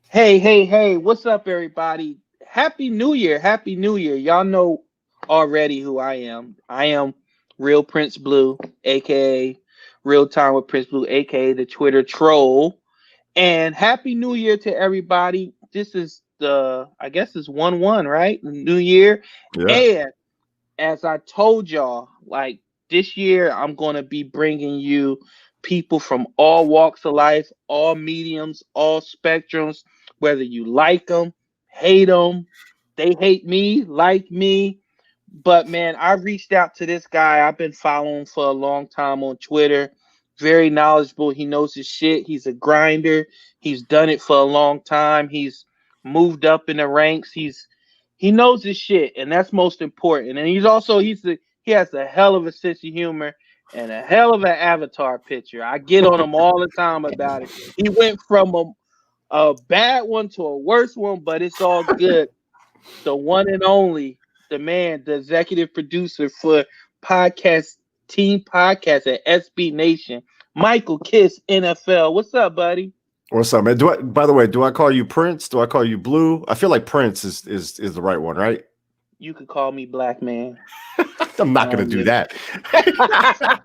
Hey, hey, hey, what's up, everybody? Happy New Year. Happy New Year. Y'all know already who I am. I am Real Prince Blue, aka Real Time with Prince Blue, aka the Twitter troll. And Happy New Year to everybody. This is I guess it's 1-1, right? New Year. Yeah. And as I told y'all, like this year, I'm going to be bringing you people from all walks of life, all mediums, all spectrums, whether you like them, hate them, they hate me, like me. But man, I reached out to this guy I've been following for a long time on Twitter. Very knowledgeable. He knows his shit. He's a grinder. He's done it for a long time. He's moved up in the ranks. He knows his shit, and that's most important. And he has a hell of a sense of humor and a hell of an avatar picture. I get on him all the time about it. He went from a bad one to a worse one, but it's all good. The one and only, the man, the executive producer for podcast Team Podcast at SB Nation, Michael Kist, NFL. What's up, buddy? What's up, man? By the way, do I call you Prince? Do I call you Blue? I feel like Prince is the right one, right? You could call me Black Man. I'm not gonna do Yeah. that. I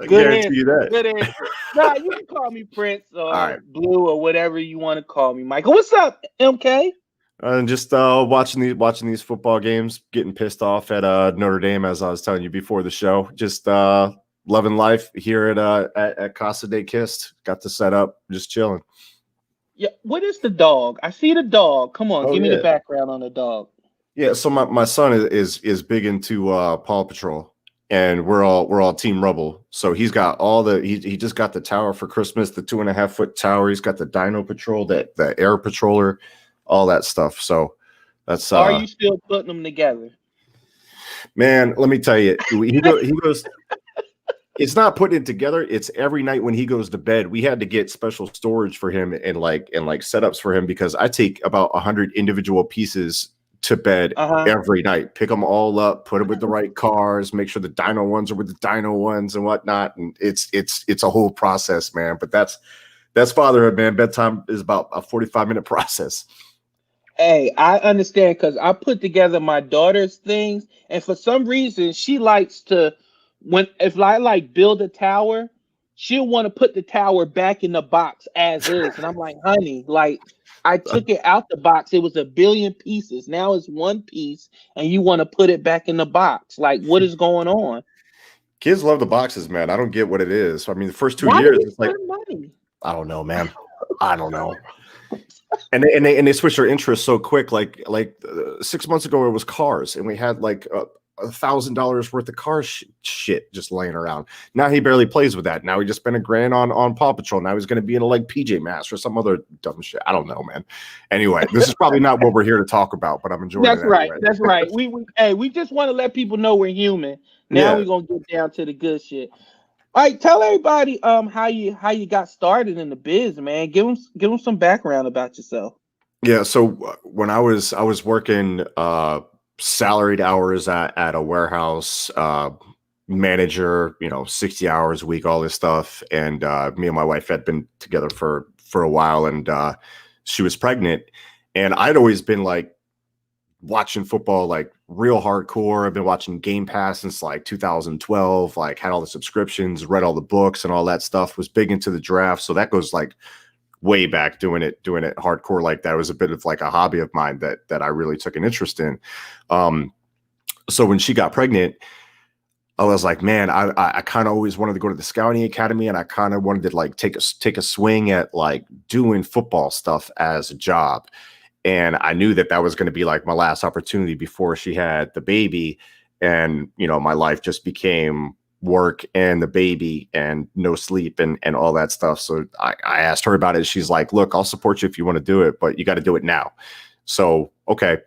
Good guarantee you answer. that. Good answer. Nah, you can call me Prince All or right. Blue or whatever you want to call me, Michael. What's up, MK? And just watching these football games, getting pissed off at Notre Dame, as I was telling you before the show. Just loving life here at Casa de Kist. Got the setup, just chilling. Yeah, what is the dog? I see the dog. Come on, Oh give me the yeah. background on the dog. Yeah, so my son is big into Paw Patrol, and we're all Team Rubble. So he's got he just got the tower for Christmas, the 2.5 foot tower. He's got the Dino Patrol, that the Air Patroller, all that stuff. So that's Are you still putting them together? man. Let me tell you, he goes. It's not putting it together. It's every night when he goes to bed. We had to get special storage for him and setups for him because I take about 100 individual pieces to bed Uh huh. every night. Pick them all up, put them with the right cars, make sure the Dino ones are with the Dino ones and whatnot. And it's a whole process, man. But that's fatherhood, man. Bedtime is about a 45-minute process. Hey, I understand because I put together my daughter's things, and for some reason, she likes to when if I like build a tower, she'll want to put the tower back in the box as is, and I'm like, honey, like I took it out the box. It was a billion pieces. Now it's one piece, and you want to put it back in the box. Like, what is going on? Kids love the boxes, man. I don't get what it is. I mean, the first two Why do years, we it's like, spend money? I don't know, man. I don't know. And they switch their interests so quick. Like 6 months ago, it was cars, and we had like $1,000 worth of shit just laying around. Now he barely plays with that. Now he just spent $1,000 on Paw Patrol. Now he's going to be in a like PJ Masks or some other dumb shit. I don't know, man. Anyway, this is probably not what we're here to talk about, but I'm enjoying it That's right. anyway. That's right. We just want to let people know we're human. Now Yeah. we're gonna get down to the good shit. All right, tell everybody how you got started in the biz, man. Give them some background about yourself. Yeah, so when I was working salaried hours at a warehouse, manager, 60 hours a week, all this stuff, and me and my wife had been together for a while, and she was pregnant, and I'd always been like watching football like real hardcore. I've been watching Game Pass since like 2012, like had all the subscriptions, read all the books and all that stuff, was big into the draft. So that goes like way back doing it hardcore like that. It was a bit of like a hobby of mine that I really took an interest in. Um, so when she got pregnant, I was like, man, I kind of always wanted to go to the scouting academy, and I kind of wanted to like take a swing at like doing football stuff as a job. And I knew that was going to be like my last opportunity before she had the baby. And, my life just became work and the baby and no sleep and all that stuff. So I asked her about it. She's like, look, I'll support you if you want to do it, but you got to do it now. So, okay.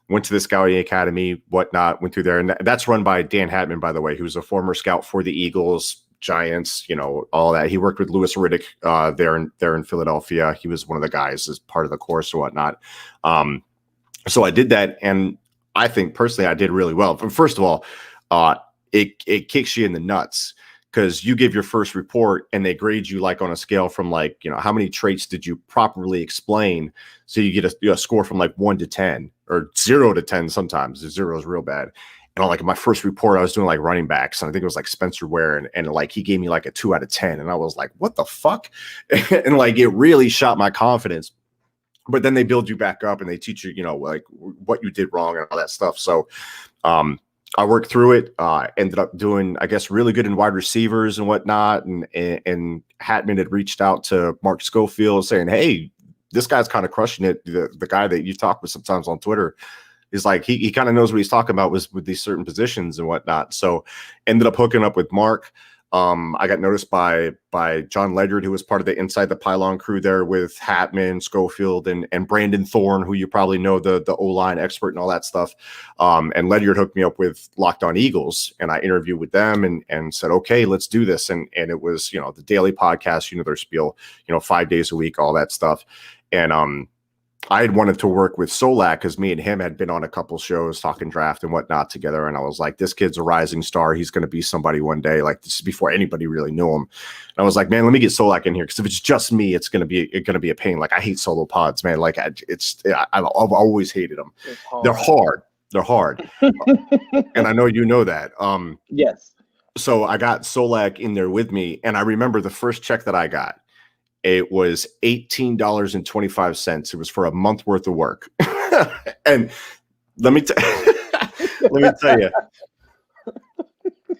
Went to the scouting academy, whatnot, went through there. And that's run by Dan Hatman, by the way, who's a former scout for the Eagles, Giants, all that. He worked with Louis Riddick there in Philadelphia. He was one of the guys as part of the course or whatnot. So I did that, and I think personally I did really well. First of all, it kicks you in the nuts because you give your first report and they grade you like on a scale from like, how many traits did you properly explain? So you get a score from like 1 to 10 or 0 to 10. Sometimes 0 is real bad. And like in my first report, I was doing like running backs, and I think it was like Spencer Ware, and like he gave me like a 2 out of 10, and I was like, what the fuck? And like it really shot my confidence. But then they build you back up and they teach you, like what you did wrong and all that stuff. So I worked through it, ended up doing, I guess, really good in wide receivers and whatnot. And Hatman had reached out to Mark Schofield saying, hey, this guy's kind of crushing it. The guy that you talk with sometimes on Twitter is like, he kind of knows what he's talking about with these certain positions and whatnot. So ended up hooking up with Mark. I got noticed by John Ledyard, who was part of the Inside the Pylon crew there with Hatman, Schofield, and Brandon Thorne, who you probably know, the O-line expert and all that stuff. And Ledyard hooked me up with Locked On Eagles, and I interviewed with them and said, okay, let's do this. And it was, the daily podcast, their spiel, 5 days a week, all that stuff. And I had wanted to work with Solak because me and him had been on a couple shows talking draft and whatnot together. And I was like, this kid's a rising star. He's going to be somebody one day. Like, this is before anybody really knew him. And I was like, man, let me get Solak in here. Cause if it's just me, it's going to be a pain. Like, I hate solo pods, man. Like I've always hated them. They're hard. And I know, that. Yes. So I got Solak in there with me. And I remember the first check that I got, it was $18.25. It was for a month worth of work. And let me tell you,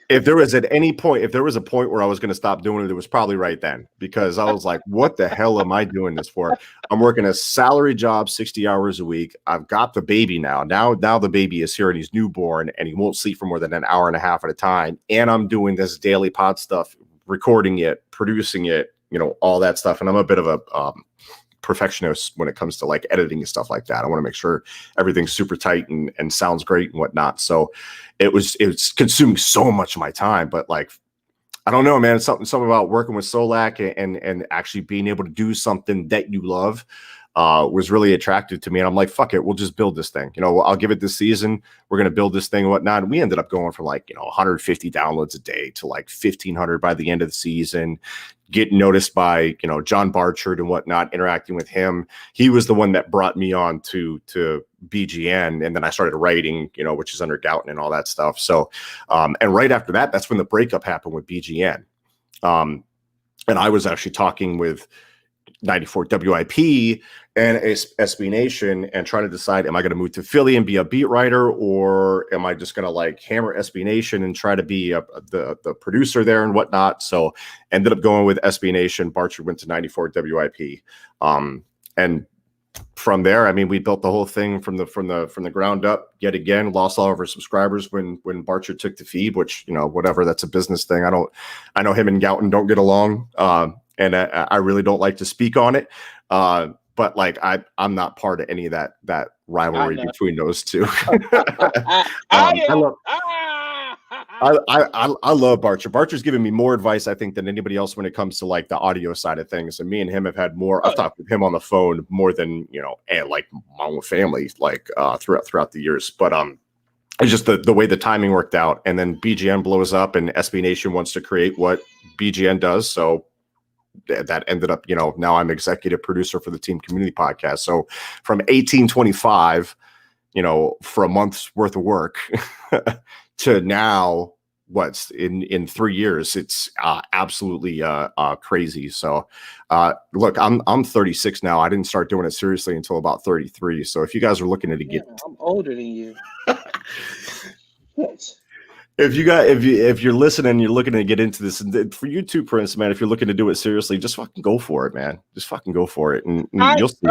if there was a point where I was going to stop doing it, it was probably right then, because I was like, what the hell am I doing this for? I'm working a salary job, 60 hours a week. I've got the baby now. Now the baby is here and he's newborn and he won't sleep for more than an hour and a half at a time. And I'm doing this daily pod stuff, recording it, producing it, all that stuff. And I'm a bit of a perfectionist when it comes to like editing and stuff like that. I want to make sure everything's super tight and sounds great and whatnot. So it's consuming so much of my time, but like, I don't know, man, it's something about working with Solak and actually being able to do something that you love was really attractive to me. And I'm like, fuck it, we'll just build this thing. I'll give it this season. We're going to build this thing and whatnot. And we ended up going from like, 150 downloads a day to like 1,500 by the end of the season, getting noticed by, John Barchard and whatnot, interacting with him. He was the one that brought me on to BGN. And then I started writing, which is under Gouton and all that stuff. So, and right after that, that's when the breakup happened with BGN. And I was actually talking with 94 WIP and SB Nation and trying to decide, am I going to move to Philly and be a beat writer, or am I just going to like hammer SB Nation and try to be the producer there and whatnot? So ended up going with SB Nation. Barchard went to 94 WIP. And from there, I mean, we built the whole thing from the ground up. Yet again, lost all of our subscribers when Barchard took the feed, which, whatever, that's a business thing. I know him and Gouton don't get along. And I really don't like to speak on it. But like, I'm not part of any of that rivalry between those two. I love Barchard. Barchard's given me more advice, I think, than anybody else when it comes to like the audio side of things. And me and him have had more. I've talked with him on the phone more than, and like my own family, like throughout the years. But it's just the way the timing worked out. And then BGN blows up and SB Nation wants to create what BGN does. So that ended up, now I'm executive producer for the Team Community Podcast. So from 1825, for a month's worth of work to now, what's in 3 years, it's absolutely crazy. So look, I'm 36 now. I didn't start doing it seriously until about 33. So if you guys are looking to get, I'm older than you. If you're listening, you're looking to get into this, and for you too, Prince, man, if you're looking to do it seriously, just fucking go for it, man. Just fucking go for it, and you'll see.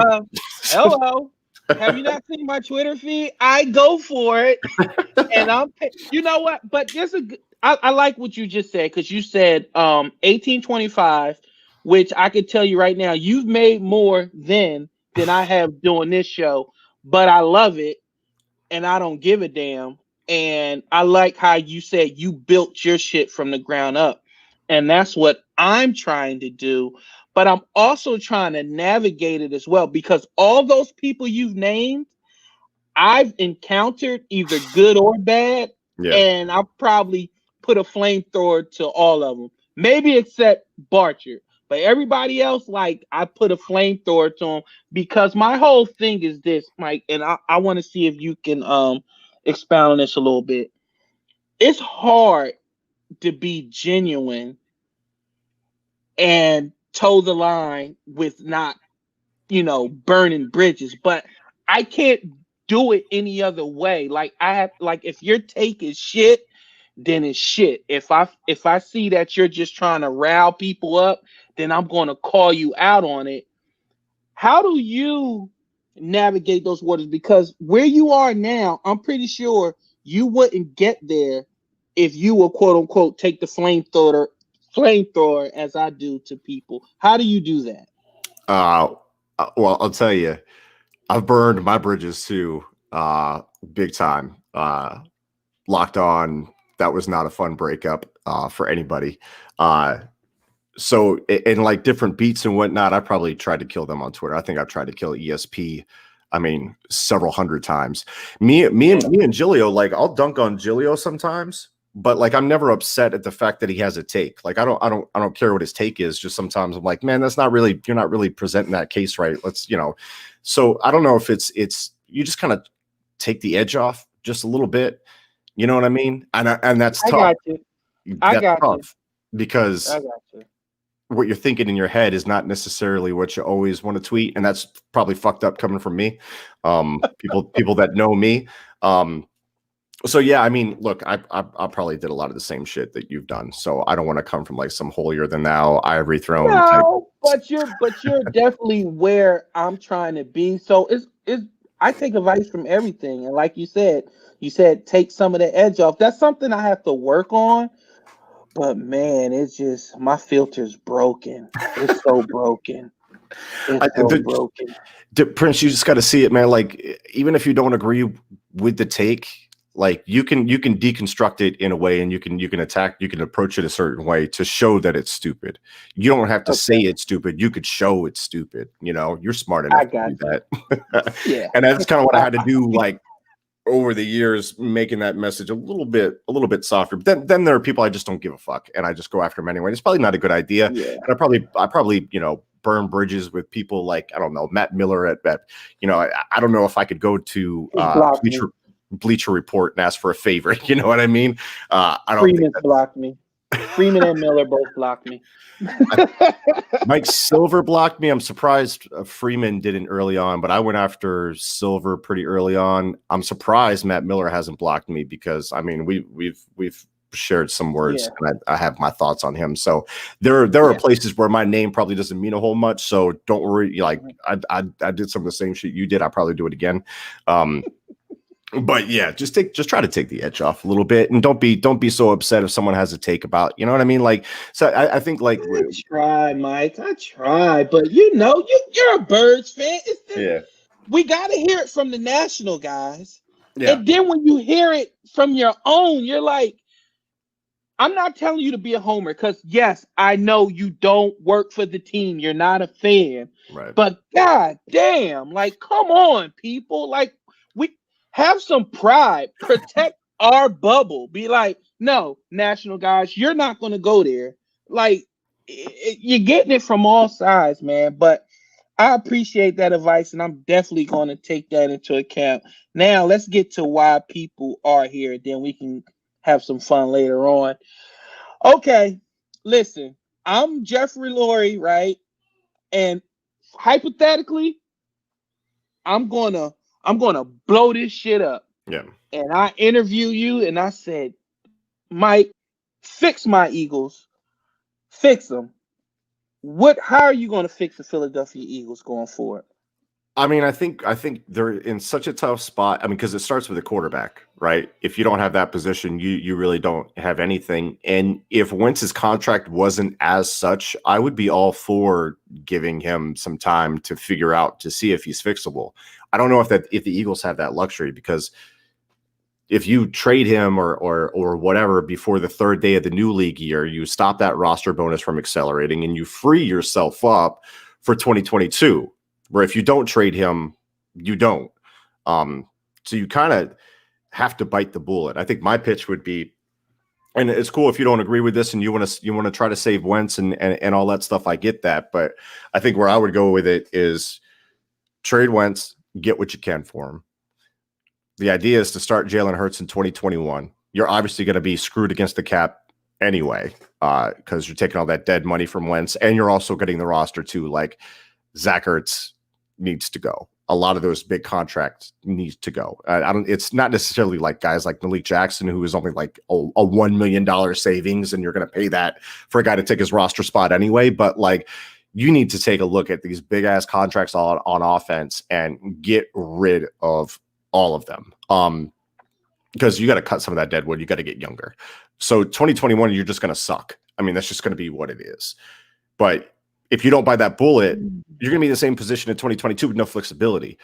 Hello. Have you not seen my Twitter feed? I go for it, and you know what? But I like what you just said, because you said 1825, which I could tell you right now, you've made more than I have doing this show, but I love it, and I don't give a damn. And I like how you said you built your shit from the ground up. And that's what I'm trying to do. But I'm also trying to navigate it as well, because all those people you've named, I've encountered either good or bad. Yeah. And I'll probably put a flamethrower to all of them. Maybe except Barcher. But everybody else, like, I put a flamethrower to him because my whole thing is this, Mike, and I want to see if you can expound on this a little bit. It's hard to be genuine and toe the line with not, burning bridges. But I can't do it any other way. Like, I have, like, if your take is shit, then it's shit. If I see that you're just trying to rile people up, then I'm going to call you out on it. How do you navigate those waters? Because where you are now, I'm pretty sure you wouldn't get there if you were, quote unquote, take the flamethrower as I do to people. How do you do that? Uh, well, I'll tell you, I've burned my bridges too, big time. Locked On, that was not a fun breakup for anybody. So in like different beats and whatnot, I probably tried to kill them on Twitter. I think I've tried to kill ESP. I mean, several hundred times. Me and Gilio, like, I'll dunk on Gilio sometimes, but like, I'm never upset at the fact that he has a take. Like, I don't care what his take is. Just sometimes I'm like, man, you're not really presenting that case right. So I don't know if it's you just kind of take the edge off just a little bit. You know what I mean? And that's I tough. got you. I That's got you. tough because I got you. what you're thinking in your head is not necessarily what you always want to tweet, and that's probably fucked up coming from me. People that know me. So yeah, I mean, look, I probably did a lot of the same shit that you've done. So I don't want to come from like some holier than thou, ivory throne type. No, but you're definitely where I'm trying to be. So it's I take advice from everything, and like you said take some of the edge off. That's something I have to work on. But man, it's just my filter's broken. It's so broken. It's so broken. Prince, you just got to see it, man. Like, even if you don't agree with the take, like, you can deconstruct it in a way, and you can approach it a certain way to show that it's stupid. You don't have to say it's stupid. You could show it's stupid. You're smart enough to do that. Yeah. And that's kind of what I had to do, like, over the years, making that message a little bit softer. But then there are people I just don't give a fuck, and I just go after them anyway. It's probably not a good idea. Yeah. And I probably burn bridges with people like, I don't know, Matt Miller at I don't know if I could go to Bleacher Report and ask for a favor. You know what I mean? I don't Freeman blocked me. Freeman and Miller both blocked me. Mike Silver blocked me. I'm surprised Freeman didn't early on, but I went after Silver pretty early on. I'm surprised Matt Miller hasn't blocked me because, I mean, we've shared some words, and I have my thoughts on him. So there are places where my name probably doesn't mean a whole much. So don't worry. Like, I did some of the same shit you did. I probably do it again. But yeah, just try to take the edge off a little bit, and don't be so upset if someone has a take about, you know what I mean? Like, so I think, like, I try, Mike. I try, but you're a Birds fan. We got to hear it from the national guys, and then when you hear it from your own, you're like, I'm not telling you to be a homer, because yes, I know you don't work for the team. You're not a fan, right? But god damn, like, come on, people, like, we have some pride. Protect our bubble. Be like, no, national guys, you're not going to go there. Like, you're getting it from all sides, man. But I appreciate that advice, and I'm definitely going to take that into account. Now, let's get to why people are here. Then we can have some fun later on. Okay, listen, I'm Jeffrey Lurie, right? And hypothetically, I'm gonna blow this shit up. Yeah. And I interview you, and I said, Mike, fix my Eagles, fix them. How are you gonna fix the Philadelphia Eagles going forward? I mean, I think they're in such a tough spot. I mean, because it starts with a quarterback, right? If you don't have that position, you really don't have anything. And if Wentz's contract wasn't as such, I would be all for giving him some time to figure out, to see if he's fixable. I don't know if the Eagles have that luxury, because if you trade him or whatever before the third day of the new league year, you stop that roster bonus from accelerating, and you free yourself up for 2022. Where if you don't trade him, you don't. So you kind of have to bite the bullet. I think my pitch would be, And it's cool if you don't agree with this and you want to try to save Wentz and all that stuff. I get that, but I think where I would go with it is trade Wentz, get what you can for him. The idea is to start Jalen Hurts in 2021. You're obviously going to be screwed against the cap anyway, because you're taking all that dead money from Wentz, and you're also getting the roster too. Like Zach Ertz needs to go. A lot of those big contracts need to go. I don't. It's not necessarily like guys like Malik Jackson, who is only like a $1 million savings, and you're going to pay that for a guy to take his roster spot anyway. But like, you need to take a look at these big ass contracts on offense and get rid of all of them. Because you got to cut some of that dead wood. You got to get younger. So 2021, you're just going to suck. I mean, that's just going to be what it is. But if you don't buy that bullet, you're going to be in the same position in 2022 with no flexibility.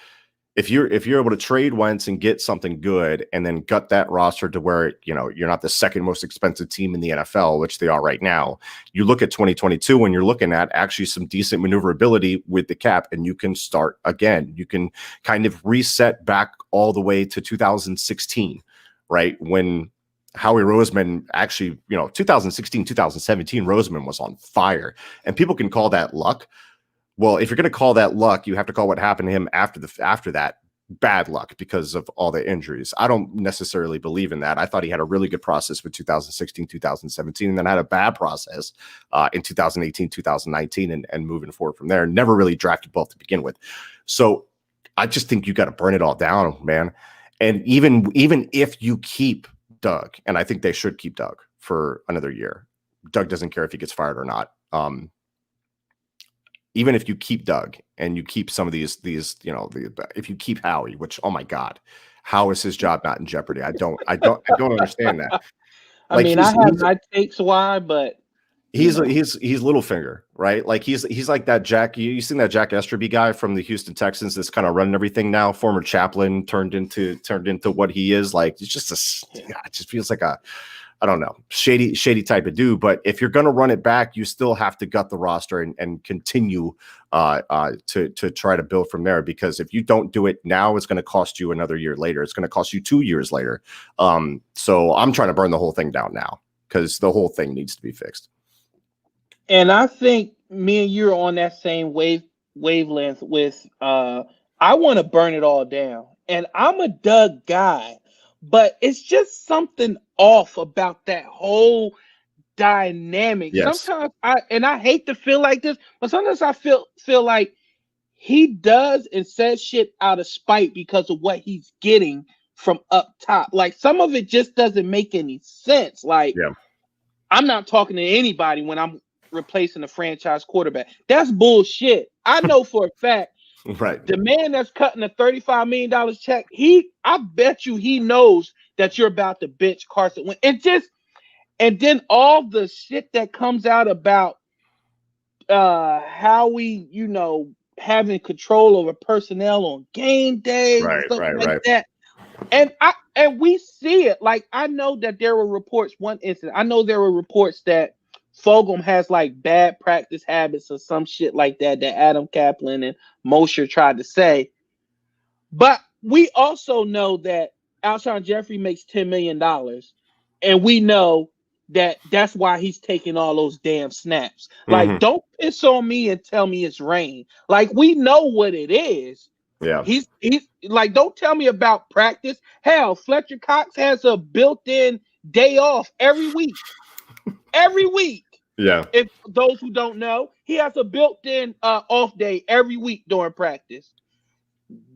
If you're able to trade Wentz and get something good and then gut that roster to where, you know, you're not the second most expensive team in the NFL, which they are right now, you look at 2022 when you're looking at actually some decent maneuverability with the cap, and you can start again. You can kind of reset back all the way to 2016, right? When Howie Roseman actually, 2016, 2017, Roseman was on fire, and people can call that luck. Well, if you're going to call that luck, you have to call what happened to him after that bad luck because of all the injuries. I don't necessarily believe in that. I thought he had a really good process with 2016, 2017, and then had a bad process in 2018, 2019, and moving forward from there. Never really drafted both to begin with. So I just think you got to burn it all down, man. And even if you keep Doug, and I think they should keep Doug for another year. Doug doesn't care if he gets fired or not. Even if you keep Doug and you keep some of these, if you keep Howie, which, oh my God, how is his job not in jeopardy? I don't understand that. I mean, I have my takes why, but he's Littlefinger, right? Like he's like that Jack. You seen that Jack Esterby guy from the Houston Texans that's kind of running everything now. Former chaplain turned into what he is. Like it's just it just feels like a, I don't know, shady type of dude. But if you're going to run it back, you still have to gut the roster and continue to try to build from there. Because if you don't do it now, it's going to cost you another year later. It's going to cost you 2 years later. So I'm trying to burn the whole thing down now because the whole thing needs to be fixed. And I think me and you are on that same wavelength with I want to burn it all down. And I'm a Doug guy, but it's just something off about that whole dynamic. Yes. Sometimes I hate to feel like this, but sometimes I feel like he does and says shit out of spite because of what he's getting from up top. Like some of it just doesn't make any sense. Like I'm not talking to anybody when I'm replacing a franchise quarterback. That's bullshit. I know for a fact. Right. The man that's cutting a $35 million check, I bet you he knows that you're about to bench Carson Wentz. And then all the shit that comes out about how we, having control over personnel on game days and stuff like that. And we see it. Like I know that there were reports. One incident, I know there were reports that Fulgham has like bad practice habits or some shit like that Adam Kaplan and Mosher tried to say. But we also know that Alshon Jeffrey makes $10 million. And we know that that's why he's taking all those damn snaps. Like, don't piss on me and tell me it's rain. Like, we know what it is. Yeah. He's like, don't tell me about practice. Hell, Fletcher Cox has a built-in day off every week. Every week. Yeah. If those who don't know, he has a built-in off day every week during practice.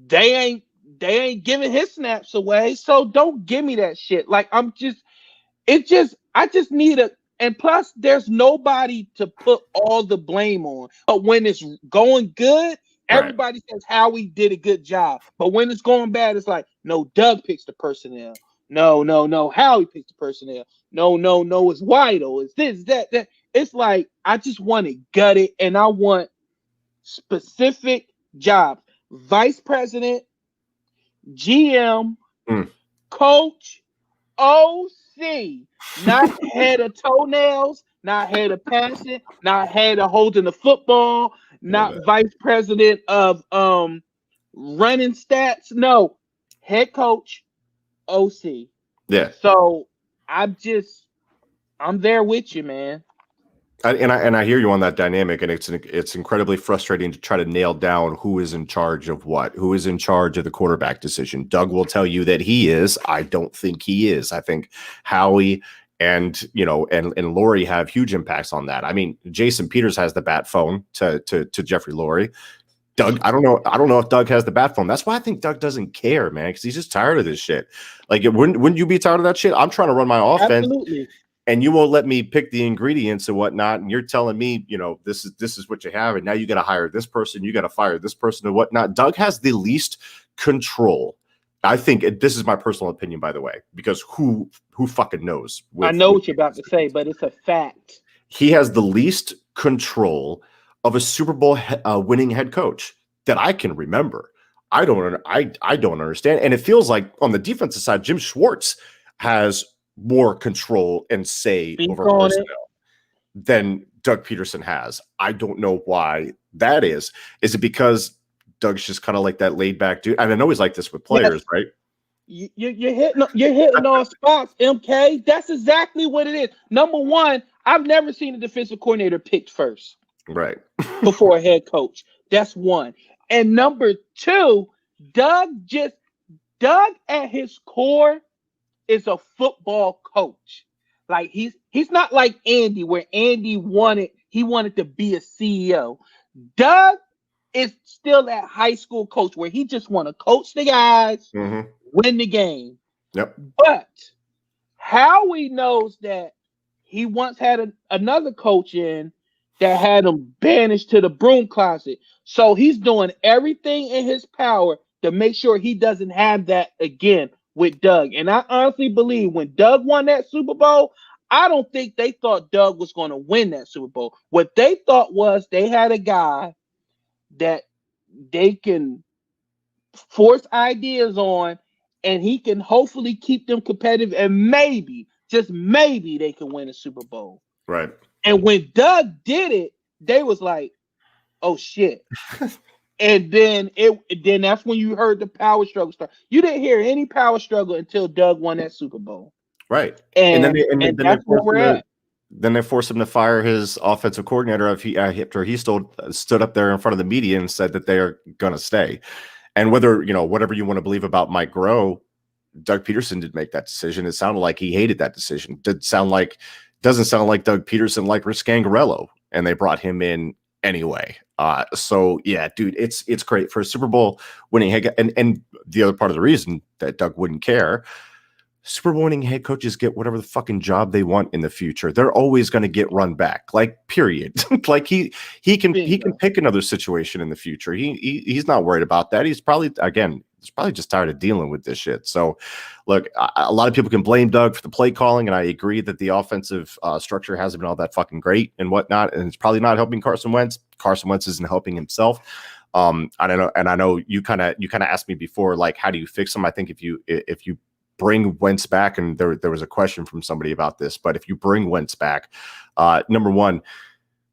They ain't giving his snaps away, so don't give me that shit. Like I just need and plus there's nobody to put all the blame on. But when it's going good, everybody says Howie did a good job. But when it's going bad, it's like, no, Doug picks the personnel. No, Howie picks the personnel. No, it's Weidel. It's this, that. It's like, I just want to gut it, and I want specific jobs. Vice president, GM, coach, OC, not head of toenails, not head of passing, not head of holding the football, not vice president of running stats. No, head coach, OC. Yeah. So I'm just I'm there with you, man. And I hear you on that dynamic, and it's incredibly frustrating to try to nail down who is in charge of what, who is in charge of the quarterback decision. Doug will tell you that he is. I don't think he is. I think Howie and and Laurie have huge impacts on that. I mean, Jason Peters has the bat phone to Jeffrey Laurie. Doug, I don't know. I don't know if Doug has the bat phone. That's why I think Doug doesn't care, man, because he's just tired of this shit. Like, wouldn't you be tired of that shit? I'm trying to run my offense. Absolutely. And you won't let me pick the ingredients and whatnot. And you're telling me, this is what you have. And now you got to hire this person. You got to fire this person and whatnot. Doug has the least control. I think this is my personal opinion, by the way, because who fucking knows? I know what you're about to say, but it's a fact. He has the least control of a Super Bowl winning head coach that I can remember. I don't understand. And it feels like on the defensive side, Jim Schwartz has more control and say over personnel than Doug Peterson has. I don't know why that is. Is it because Doug's just kind of like that laid back dude? And I know he's like this with players, right? You're hitting all spots, MK. That's exactly what it is. Number one, I've never seen a defensive coordinator picked first, right, before a head coach. That's one. And number two, Doug at his core is a football coach. Like he's not like Andy, where Andy wanted to be a CEO. Doug is still that high school coach where he just want to coach the guys, win the game. Yep. But Howie knows that he once had another coach in that had him banished to the broom closet. So he's doing everything in his power to make sure he doesn't have that again with Doug. And I honestly believe when Doug won that Super Bowl, I don't think they thought Doug was going to win that Super Bowl. What they thought was they had a guy that they can force ideas on, and he can hopefully keep them competitive, and maybe, just maybe, they can win a Super Bowl. Right. And when Doug did it, they was like, oh shit. And then that's when you heard the power struggle start. You didn't hear any power struggle until Doug won that Super Bowl. Right. And then that's where we're at. Then they forced him to fire his offensive coordinator after he stood up there in front of the media and said that they are going to stay. And whether, whatever you want to believe about Mike Groh, Doug Peterson did make that decision. It sounded like he hated that decision. Doesn't sound like Doug Peterson liked Rich Scangarello, and they brought him in anyway. So yeah, dude, it's great for a Super Bowl winning head. And the other part of the reason that Doug wouldn't care, Super Bowl winning head coaches get whatever the fucking job they want in the future. They're always going to get run back, like period. Like he can pick another situation in the future. He's not worried about that. He's probably just tired of dealing with this shit. So look, a lot of people can blame Doug for the play calling, and I agree that the offensive structure hasn't been all that fucking great and whatnot, and it's probably not helping Carson Wentz. Carson Wentz isn't helping himself. I know you kind of asked me before, like, how do you fix him? I think if you bring Wentz back, and there was a question from somebody about this, but if you bring Wentz back, number one,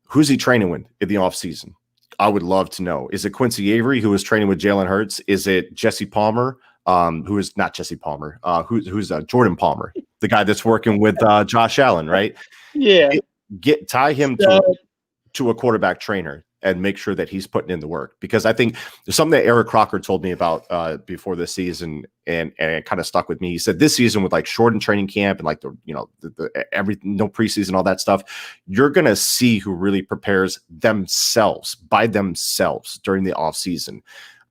who's he training with in the offseason? I would love to know. Is it Quincy Avery, who is training with Jalen Hurts? Is it Jesse Palmer, who is not Jesse Palmer, who's Jordan Palmer, the guy that's working with Josh Allen, right? Yeah. Tie him to a quarterback trainer and make sure that he's putting in the work, because I think there's something that Eric Crocker told me about before this season, and it kind of stuck with me. He said this season, with like shortened training camp and like everything, no preseason, all that stuff, you're going to see who really prepares themselves by themselves during the off season.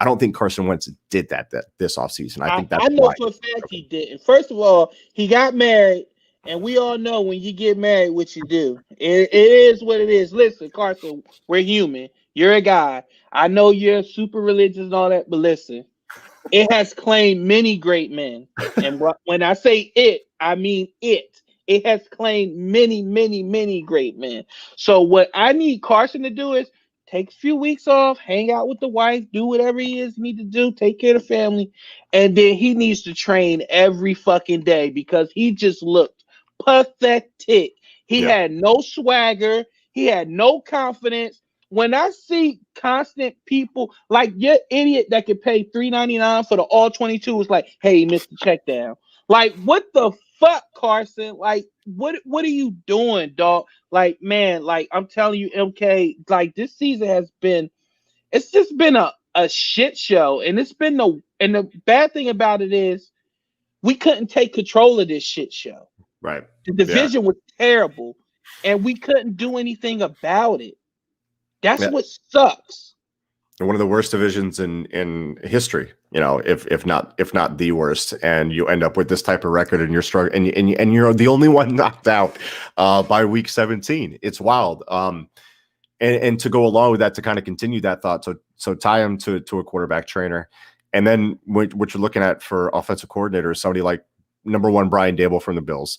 I don't think Carson Wentz did that this offseason. I think that's know for a fact he didn't. First of all, he got married, and we all know when you get married what you do. It is what it is. Listen, Carson, we're human. You're a guy. I know you're super religious and all that, but listen, it has claimed many great men. And when I say it, I mean it. It has claimed many, many, many great men. So what I need Carson to do is take a few weeks off, hang out with the wife, do whatever he need to do, take care of the family, and then he needs to train every fucking day, because he just looked pathetic. He had no swagger. He had no confidence. When I see constant people like your idiot that could pay $3.99 for the all 22, is like, hey, Mr. Checkdown. Like, what the fuck, Carson? Like, what are you doing, dog? Like, man, like I'm telling you, MK, like this season has been, it's just been a shit show, and it's been the bad thing about it is we couldn't take control of this shit show. Right. The Yeah. division was terrible, and we couldn't do anything about it. That's Yeah. what sucks. One of the worst divisions in history, if not the worst, and you end up with this type of record, and you're struggling, and you're the only one knocked out by week 17. It's wild. And to go along with that, to kind of continue that thought, so tie him to a quarterback trainer, and then what you're looking at for offensive coordinator is somebody like number one Brian Daboll from the Bills.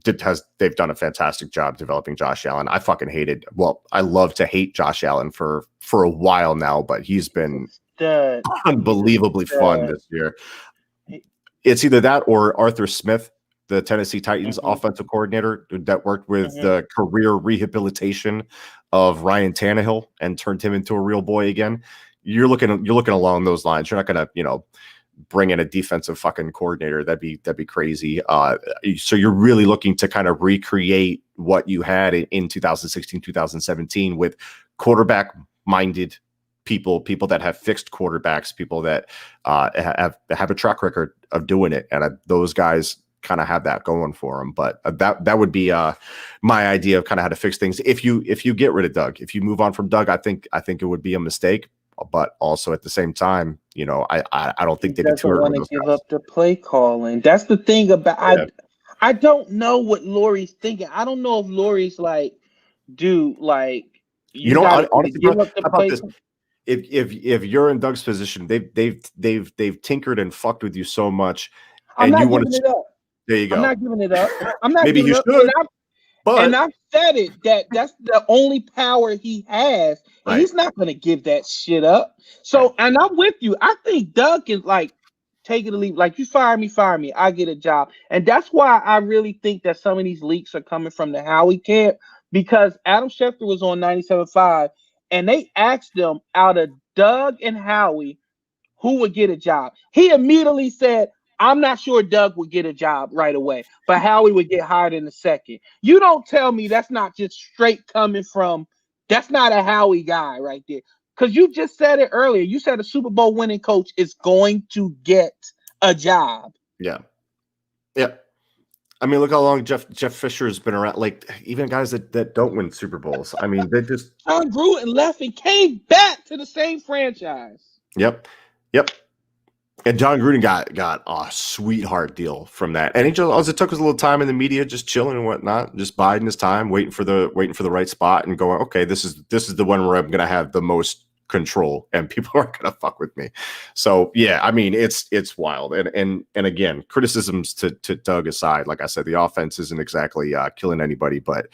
They've done a fantastic job developing Josh Allen. I love to hate Josh Allen for a while now, but he's been unbelievably fun this year. It's either that or Arthur Smith, the Tennessee Titans offensive coordinator that worked with the career rehabilitation of Ryan Tannehill and turned him into a real boy again. You're looking along those lines. You're not going to, bring in a defensive fucking coordinator. That'd be crazy. So you're really looking to kind of recreate what you had in 2016, 2017 with quarterback minded people that have fixed quarterbacks, people that have a track record of doing it. And those guys kind of have that going for them. But that would be my idea of kind of how to fix things. If you get rid of Doug, if you move on from Doug, I think it would be a mistake. But also at the same time, I don't think they doesn't want to give up the play calling. That's the thing about I don't know what Lori's thinking. I don't know if Lori's like, dude, like honestly, give up the play. If you're in Doug's position, they've tinkered and fucked with you so much, I'm and not you want giving it up. There you go. I'm not giving it up. I'm not Maybe giving you it up. should. And I've said it that's the only power he has, and he's not going to give that shit up. So, and I'm with you. I think Doug can like take it or leave. Like, you fire me, I get a job, and that's why I really think that some of these leaks are coming from the Howie camp, because Adam Schefter was on 97.5, and they asked them out of Doug and Howie who would get a job. He immediately said, I'm not sure Doug would get a job right away, but Howie would get hired in a second. You don't tell me that's not just straight coming from, that's not a Howie guy right there. Because you just said it earlier. You said a Super Bowl winning coach is going to get a job. Yeah. Yeah. I mean, look how long Jeff Fisher has been around. Like, even guys that don't win Super Bowls. I mean, they just John Gruden left and came back to the same franchise. Yep. And John Gruden got a sweetheart deal from that, and it took us a little time in the media, just chilling and whatnot, just biding his time, waiting for the right spot, and going, okay, this is the one where I'm gonna have the most control, and people aren't gonna fuck with me. So yeah, I mean, it's wild, and again, criticisms to Doug aside, like I said, the offense isn't exactly killing anybody, but.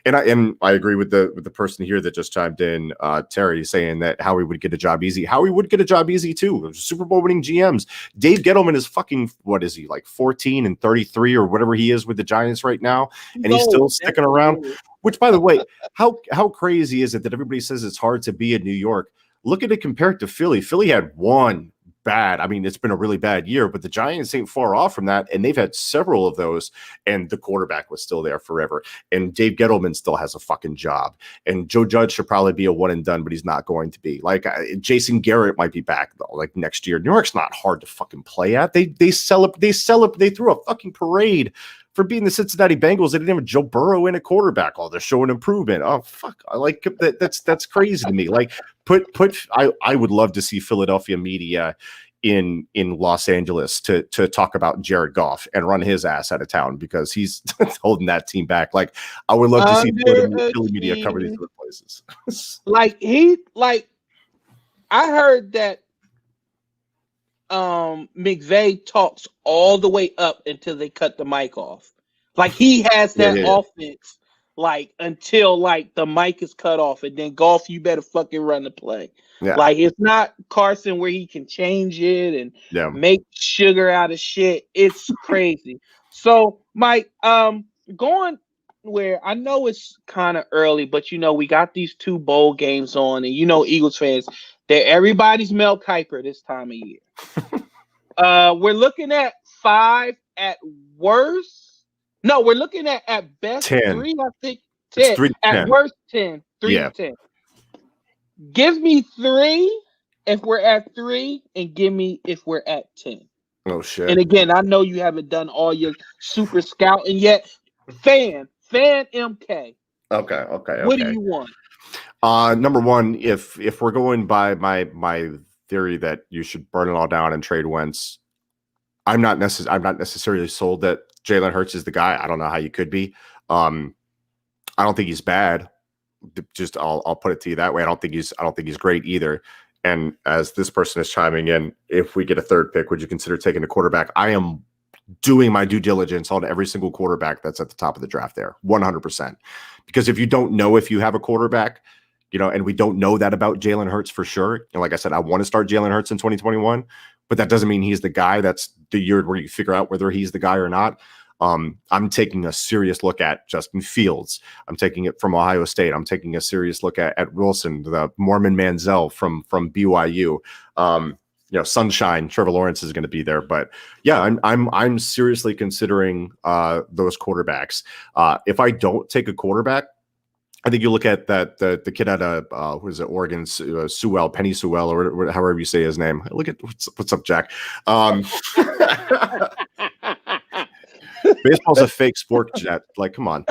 And I agree with the person here that just chimed in, Terry, saying that Howie would get a job easy. Howie would get a job easy too. Super Bowl winning GMs. Dave Gettleman is fucking, what is he, like 14 and 33 or whatever he is with the Giants right now, and he's still sticking around. Which, by the way, how crazy is it that everybody says it's hard to be in New York? Look at it compared to Philly. Philly had one bad. I mean, it's been a really bad year, but the Giants ain't far off from that, and they've had several of those, and the quarterback was still there forever, and Dave Gettleman still has a fucking job, and Joe Judge should probably be a one and done, but he's not going to be. Like, Jason Garrett might be back though, like next year. New York's not hard to fucking play at. They threw a fucking parade for beating the Cincinnati Bengals. They didn't have Joe Burrow in a quarterback. Oh, they're showing improvement. Oh, fuck. I like that. That's crazy to me. Like, I would love to see Philadelphia media in Los Angeles to talk about Jared Goff and run his ass out of town because he's holding that team back. Like, I would love to see Philly media cover these other places. I heard that McVay talks all the way up until they cut the mic off. Like, he has that offense like until like the mic is cut off, and then Goff, you better fucking run the play. Yeah. Like, it's not Carson where he can change it and make sugar out of shit. It's crazy. So, Mike, going where I know it's kind of early, but we got these two bowl games on, and Eagles fans, they're everybody's Mel Kiper this time of year. We're looking at 5 at worst. No, we're looking at best 10. 3, I think It's 10. 3 to At 10. worst 10. 3 Yeah. to 10. Give me 3 if we're at 3, and give me if we're at 10. Oh And shit. again, I know you haven't done all your super scouting yet. Fan MK. What do Okay. you want? Number one, if we're going by my theory that you should burn it all down and trade Wentz, I'm not necessarily sold that Jalen Hurts is the guy. I don't know how you could be. I don't think he's bad. Just I'll put it to you that way. I don't think he's great either. And as this person is chiming in, if we get a third pick, would you consider taking a quarterback? I am doing my due diligence on every single quarterback that's at the top of the draft there, 100%. Because if you don't know if you have a quarterback, and we don't know that about Jalen Hurts for sure. And like I said, I want to start Jalen Hurts in 2021, but that doesn't mean he's the guy. That's the year where you figure out whether he's the guy or not. I'm taking a serious look at Justin Fields. I'm taking it from Ohio State. I'm taking a serious look at Wilson, the Mormon Manziel from BYU. Sunshine, Trevor Lawrence is going to be there, but yeah, I'm seriously considering those quarterbacks. If I don't take a quarterback, I think you look at that the kid out of who is it, Oregon, Sewell, Penny Sewell, or however you say his name. Look at what's up, Jack. Baseball's a fake sport, Jet. Like, come on.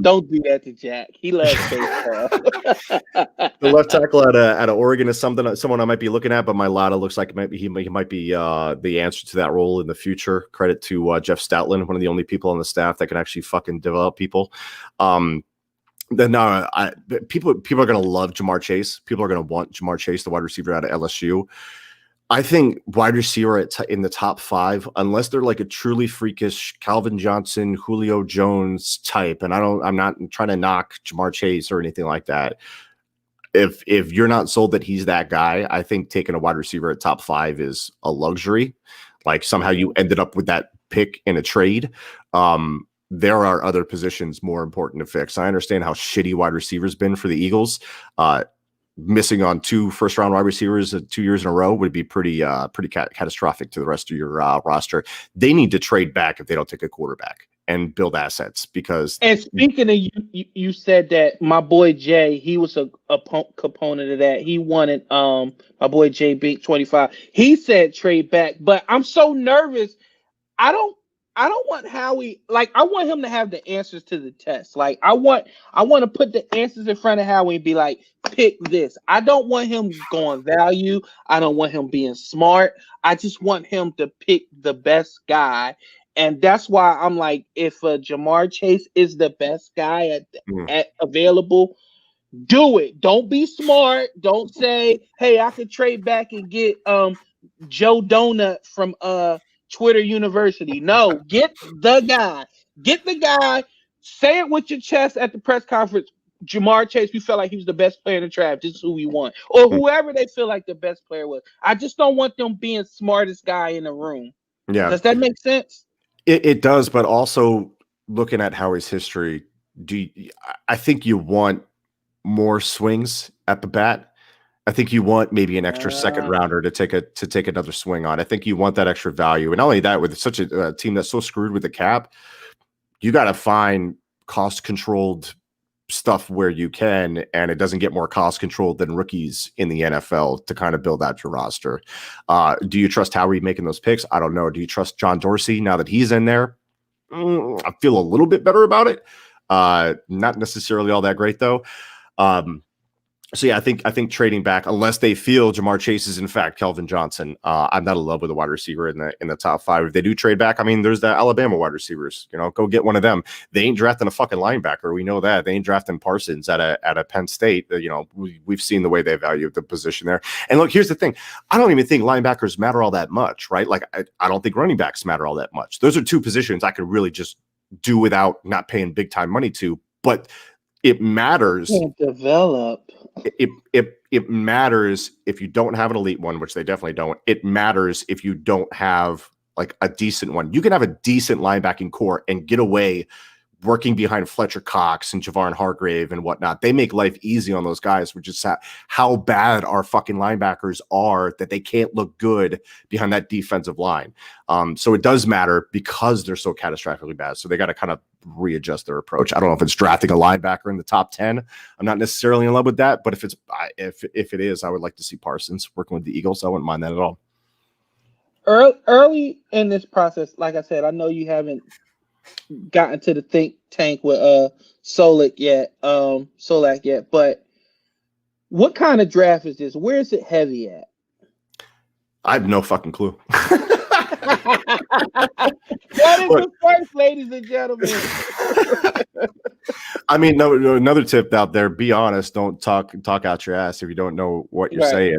Don't do that to Jack. He loves baseball. The left tackle out of Oregon is someone I might be looking at, but Mailata looks like he might be the answer to that role in the future. Credit to Jeff Stoutland, one of the only people on the staff that can actually fucking develop people. People are going to love Jamar Chase. People are going to want Jamar Chase, the wide receiver out of LSU. I think wide receiver in the top 5, unless they're like a truly freakish Calvin Johnson, Julio Jones type, and I'm not trying to knock Jamar Chase or anything like that. If you're not sold that he's that guy, I think taking a wide receiver at top 5 is a luxury. Like somehow you ended up with that pick in a trade. There are other positions more important to fix. I understand how shitty wide receivers been for the Eagles. Missing on 2 first-round wide receivers 2 years in a row would be pretty catastrophic to the rest of your roster. They need to trade back if they don't take a quarterback and build assets because. And speaking of you said that my boy Jay, he was a component of that. He wanted my boy Jay Big 25. He said trade back, but I'm so nervous. I don't want Howie, like I want him to have the answers to the test. Like I want to put the answers in front of Howie and be like, pick this. I don't want him going value. I don't want him being smart. I just want him to pick the best guy. And that's why I'm like, if Jamar Chase is the best guy at available, do it. Don't be smart. Don't say, hey, I could trade back and get Joe Donut from Twitter University. No, get the guy. Get the guy. Say it with your chest at the press conference. Jamar Chase, we felt like he was the best player in the draft. This is who we want. Or whoever they feel like the best player was. I just don't want them being smartest guy in the room. Yeah. Does that make sense? It does, but also looking at Howie's history, I think you want more swings at the bat. I think you want maybe an extra second rounder to take another swing on. I think you want that extra value. And not only that, with such a team that's so screwed with the cap, you got to find cost-controlled stuff where you can, and it doesn't get more cost-controlled than rookies in the NFL to kind of build out your roster. Do you trust Howie making those picks? I don't know. Do you trust John Dorsey now that he's in there? I feel a little bit better about it. Not necessarily all that great, though. So yeah, I think trading back, unless they feel Jamar Chase is in fact Kelvin Johnson. I'm not in love with a wide receiver in the top 5. If they do trade back, I mean, there's the Alabama wide receivers. Go get one of them. They ain't drafting a fucking linebacker. We know that. They ain't drafting Parsons at a Penn State. We've seen the way they value the position there. And look, here's the thing. I don't even think linebackers matter all that much, right? Like I don't think running backs matter all that much. Those are 2 positions I could really just do without not paying big time money to, but it matters. Develop. It matters if you don't have an elite one, which they definitely don't. It matters if you don't have like a decent one. You can have a decent linebacking core and get away working behind Fletcher Cox and Javon Hargrave and whatnot. They make life easy on those guys, which is how bad our fucking linebackers are, that they can't look good behind that defensive line. So it does matter because they're so catastrophically bad. So they got to kind of readjust their approach. I don't know if it's drafting a linebacker in the top 10. I'm not necessarily in love with that, but if it is, I would like to see Parsons working with the Eagles. I wouldn't mind that at all. Early in this process, like I said, I know you haven't gotten to the think tank with Solak yet, but what kind of draft is this? Where is it heavy at? I have no fucking clue. That is the first, ladies and gentlemen. I mean, no, another tip out there: be honest. Don't talk out your ass if you don't know what you're saying.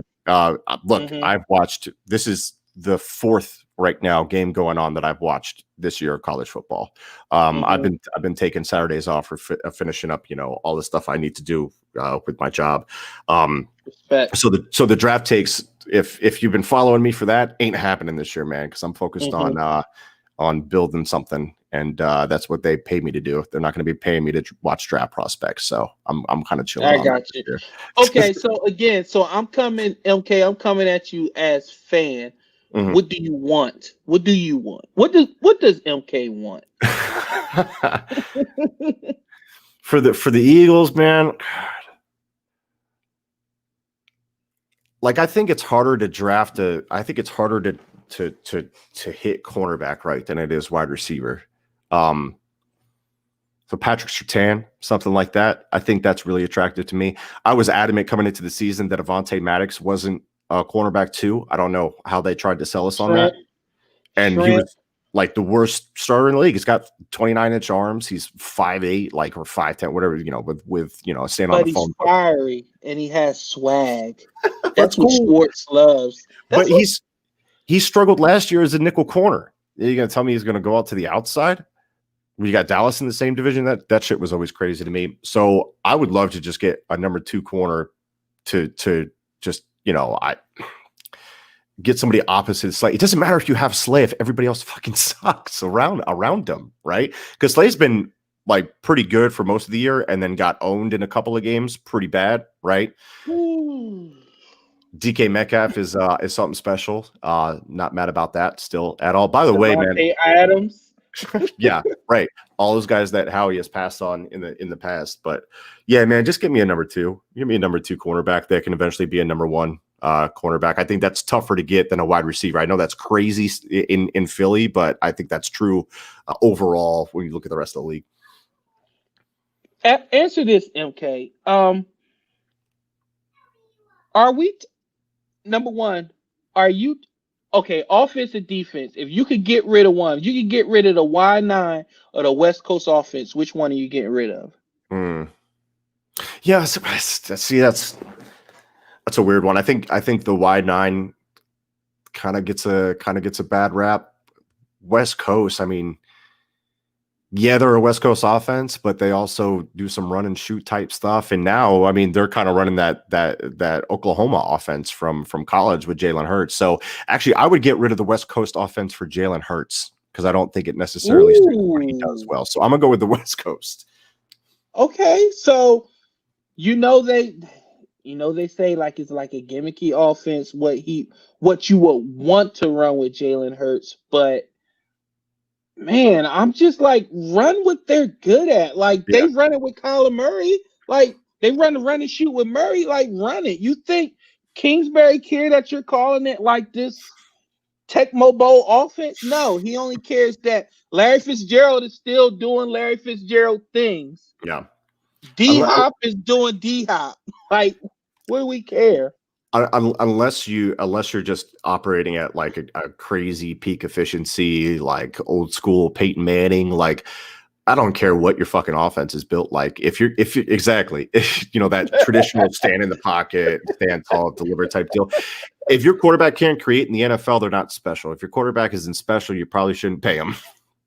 Look, I've watched. This is the fourth right now game going on that I've watched this year of college football. I've been taking Saturdays off for finishing up, all the stuff I need to do with my job. So the draft takes, if you've been following me for that, ain't happening this year, man, because I'm focused on building something, and that's what they pay me to do. They're not going to be paying me to watch draft prospects, so I'm kind of chilling. I got you. Okay, so I'm coming at you as fan. Mm-hmm. What do you want? What does MK want? for the Eagles, man? Like, I think it's harder to draft I think it's harder to hit cornerback right than it is wide receiver. So Patrick Surtain, something like that, I think that's really attractive to me. I was adamant coming into the season that Avonte Maddox wasn't cornerback 2. I don't know how they tried to sell us on that. And he was like the worst starter in the league. He's got 29-inch arms. He's 5'8", or 5'10", whatever, with staying on the phone. But he's fiery and he has swag. That's what Schwartz loves. He struggled last year as a nickel corner. Are you going to tell me he's going to go out to the outside? We got Dallas in the same division. That shit was always crazy to me. So I would love to just get a number 2 corner to just, I get somebody opposite Slay. It doesn't matter if you have Slay if everybody else fucking sucks around him, right? Because Slay's been like pretty good for most of the year and then got owned in a couple of games pretty bad, right? DK Metcalf is something special. Not mad about that still at all. By the way, man, Adams. Yeah, right. All those guys that Howie has passed on in the past. But yeah, man, just give me a number 2. Give me a number 2 cornerback that can eventually be a number 1 cornerback. I think that's tougher to get than a wide receiver. I know that's crazy in Philly, but I think that's true overall when you look at the rest of the league. Answer this, MK. Are we number 1? Are you okay? Offense and defense. If you could get rid of one, you could get rid of the Y9 or the West Coast offense. Which one are you getting rid of? Yeah, see, that's a weird one. I think the Y9 kind of gets a bad rap. West Coast, I mean, yeah, they're a West Coast offense, but they also do some run and shoot type stuff. And now, I mean, they're kind of running that Oklahoma offense from college with Jalen Hurts. So actually, I would get rid of the West Coast offense for Jalen Hurts because I don't think it necessarily suits what he does well. So I'm gonna go with the West Coast. Okay, so they say like it's like a gimmicky offense. What you would want to run with Jalen Hurts, but man, I'm just like, run what they're good at. Like they run it with Kyler Murray. Like they run and shoot with Murray. Like run it. You think Kingsbury care that you're calling it like this Tecmo Bowl offense? No, he only cares that Larry Fitzgerald is still doing Larry Fitzgerald things. Yeah. D-Hop is doing D-Hop. Like, what do we care? Unless you're just operating at like a crazy peak efficiency, like old school Peyton Manning, like I don't care what your fucking offense is built like. If that traditional stand in the pocket, stand tall, deliver type deal. If your quarterback can't create in the NFL, they're not special. If your quarterback isn't special, you probably shouldn't pay him.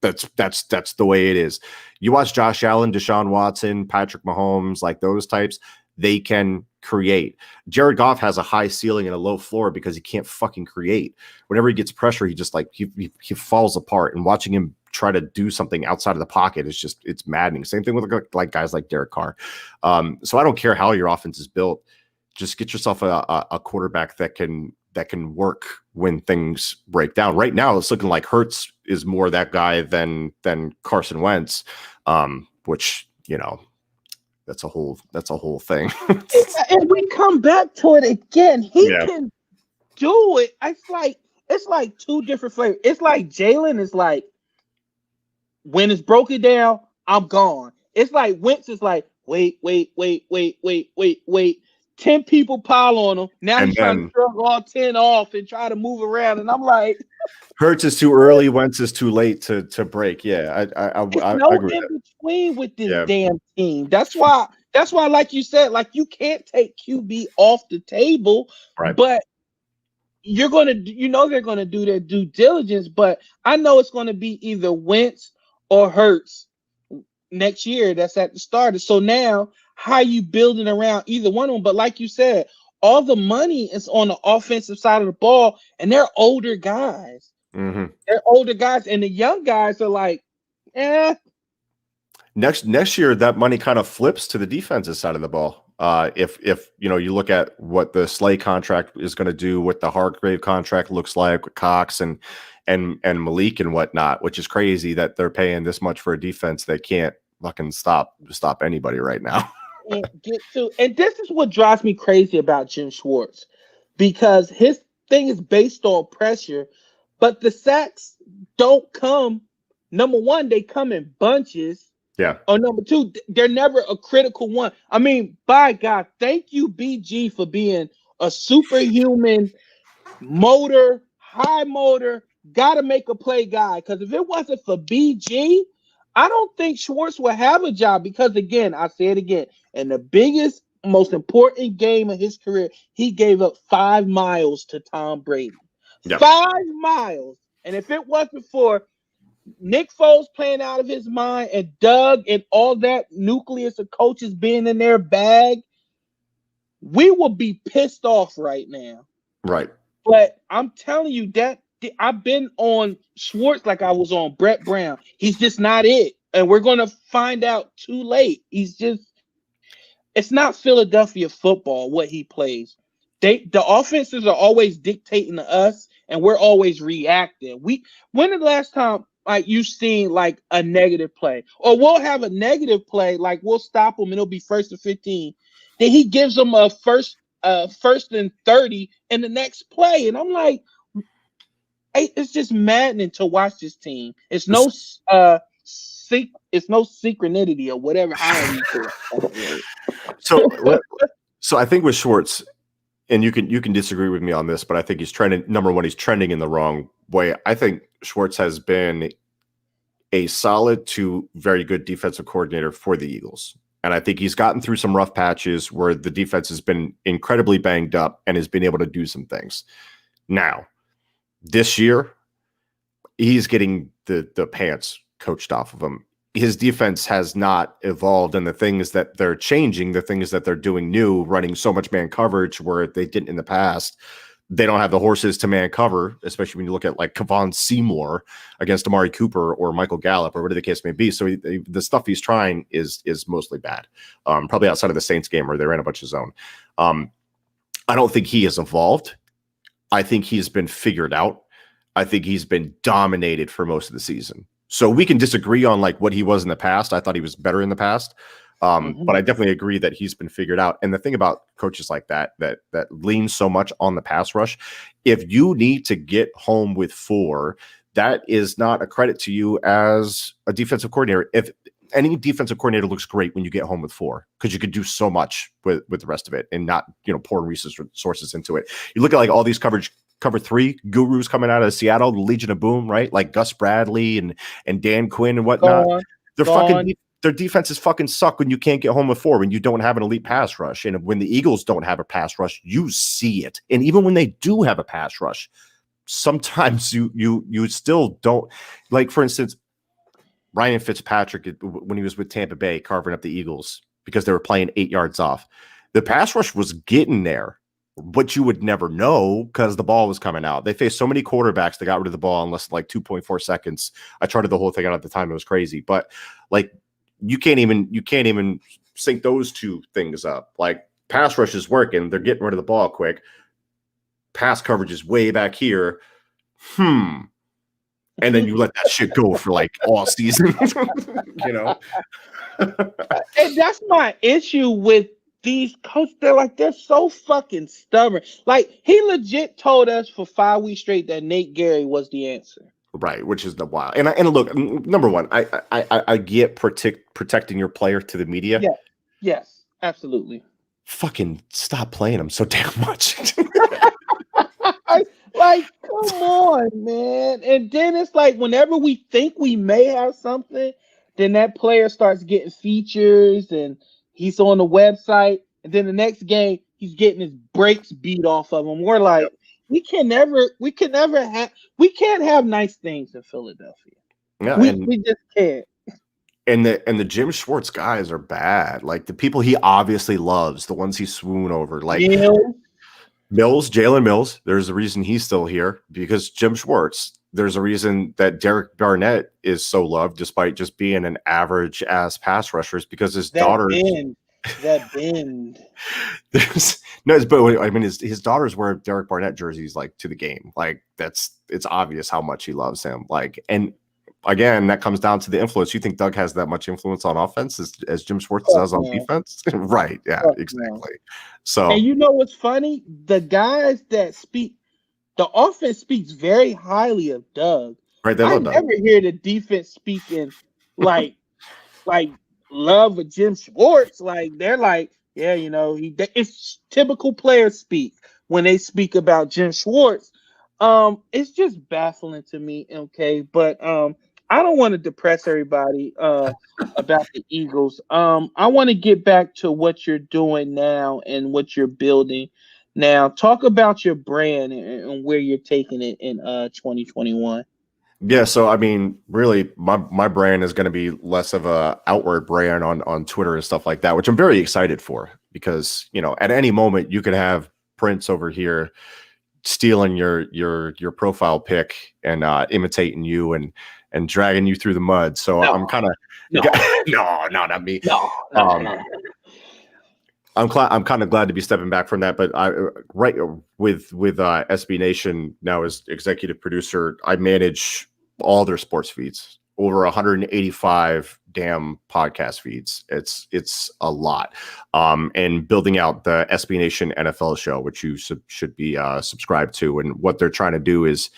That's the way it is. You watch Josh Allen, Deshaun Watson, Patrick Mahomes, like those types, they can create. Jared Goff has a high ceiling and a low floor because he can't fucking create. Whenever he gets pressure, he just like he falls apart. And watching him try to do something outside of the pocket is just, it's maddening. Same thing with like guys like Derek Carr. So I don't care how your offense is built. Just get yourself a quarterback that can work when things break down. Right now, it's looking like Hurts is more that guy than Carson Wentz, which, you know, that's a whole thing. And we come back to it again. He Yeah. can do it. It's like two different flavors. It's like Jalen is like, when it's broken down, I'm gone. It's like Wentz is like, wait. 10 people pile on him. Now And he's trying to shrug all 10 off and try to move around. And I'm like, Hurts is too early, Wentz is too late to break. Yeah, I no agree in with between with this that. damn team. That's why, like you said, like you can't take QB off the table, Right. but they're gonna do their due diligence. But I know it's gonna be either Wentz or Hurts next year. That's at the start. So now, how you building around either one of them? But like you said, all the money is on the offensive side of the ball, and they're older guys. Mm-hmm. They're older guys, and the young guys are like, eh. Next year, that money kind of flips to the defensive side of the ball. If you know, you look at what the Slay contract is going to do, what the Hargrave contract looks like with Cox and Malik and whatnot, which is crazy that they're paying this much for a defense that can't fucking stop anybody right now. And this is what drives me crazy about Jim Schwartz, because his thing is based on pressure, but the sacks don't come. Number one, they come in bunches. Yeah. Or number two, they're never a critical one. I mean, by God, thank you, BG, for being a superhuman motor, high motor, gotta make a play guy. Because if it wasn't for BG, I don't think Schwartz would have a job. Because again, I say it again, in the biggest, most important game of his career, he gave up 5 miles to Tom Brady. Yep. 5 miles. And if it wasn't for Nick Foles playing out of his mind and Doug and all that nucleus of coaches being in their bag, we will be pissed off right now. Right. But I'm telling you that I've been on Schwartz like I was on Brett Brown. He's just not it. And we're going to find out too late. It's not Philadelphia football, what he plays. The offenses are always dictating to us, and we're always reacting. When the last time like you've seen like a negative play, or we'll have a negative play, like we'll stop them and it'll be 1st and 15. Then he gives them a first and 30 in the next play, and I'm like, hey, it's just maddening to watch this team. It's no synchronicity or whatever. So I think with Schwartz, and you can disagree with me on this, but I think he's trending. Number one, he's trending in the wrong way. I think Schwartz has been a solid to very good defensive coordinator for the Eagles. And I think he's gotten through some rough patches where the defense has been incredibly banged up and has been able to do some things. Now, this year, he's getting the pants coached off of him. His defense has not evolved, and the things that they're changing, the things that they're doing new, running so much man coverage where they didn't in the past, they don't have the horses to man cover, especially when you look at like Kevon Seymour against Amari Cooper or Michael Gallup or whatever the case may be. So the stuff he's trying is mostly bad, probably outside of the Saints game where they ran a bunch of zone. I don't think he has evolved. I think he's been figured out. I think he's been dominated for most of the season. So we can disagree on like what he was in the past. I thought he was better in the past. But I definitely agree that he's been figured out. And the thing about coaches like that lean so much on the pass rush, if you need to get home with 4, that is not a credit to you as a defensive coordinator. If any defensive coordinator looks great when you get home with 4, because you could do so much with the rest of it and not, pour resources into it. You look at like all these cover 3 gurus coming out of Seattle, the Legion of Boom, right? Like Gus Bradley and Dan Quinn and whatnot. Their defenses fucking suck when you can't get home with 4, when you don't have an elite pass rush. And when the Eagles don't have a pass rush, you see it. And even when they do have a pass rush, sometimes you still don't. Like, for instance, Ryan Fitzpatrick, when he was with Tampa Bay, carving up the Eagles because they were playing 8 yards off. The pass rush was getting there, but you would never know because the ball was coming out. They faced so many quarterbacks that got rid of the ball in less than like 2.4 seconds. I charted the whole thing out at the time. It was crazy, but like you can't even sync those two things up. Like pass rush is working. They're getting rid of the ball quick. Pass coverage is way back here. And then you let that shit go for like all season, you know? And that's my issue with these coaches. They're so fucking stubborn. Like he legit told us for 5 weeks straight that Nate Gary was the answer. Right, which is the wild. And look, number one, I get protecting your player to the media. Yeah, yes, absolutely. Fucking stop playing them so damn much. Like, come on, man. And then it's like whenever we think we may have something, then that player starts getting features and he's on the website. And then the next game, he's getting his brakes beat off of him. We're like, yep. we can't have nice things in Philadelphia. Yeah, we just can't. And the Jim Schwartz guys are bad. Like the people he obviously loves, the ones he swoon over, like Jalen Mills. There's a reason he's still here because Jim Schwartz. There's a reason that Derek Barnett is so loved, despite just being an average ass pass rusher, is because his daughter. That bend. But I mean, his daughters wear Derek Barnett jerseys like to the game. Like it's obvious how much he loves him. Like, and again, that comes down to the influence. You think Doug has that much influence on offense as Jim Schwartz does on defense? Right. Yeah, exactly. So, and you know what's funny? The guys that speak, the offense speaks very highly of Doug. Right. I never hear the defense speaking like love of Jim Schwartz. Like they're like, yeah, you know, it's typical players speak when they speak about Jim Schwartz. It's just baffling to me, okay? But I don't want to depress everybody about the Eagles. I want to get back to what you're doing now and what you're building now. Talk about your brand and where you're taking it in 2021. Yeah, so I mean, really, my brand is going to be less of a outward brand on Twitter and stuff like that, which I'm very excited for because you know at any moment you could have Prince over here stealing your profile pic and imitating you and dragging you through the mud. So I'm kind of no, not me. No. I'm kind of glad to be stepping back from that, but right with SB Nation now as executive producer, I manage all their sports feeds, over 185 damn podcast feeds. It's a lot, and building out the SB Nation NFL show, which you should be subscribed to. And what they're trying to do is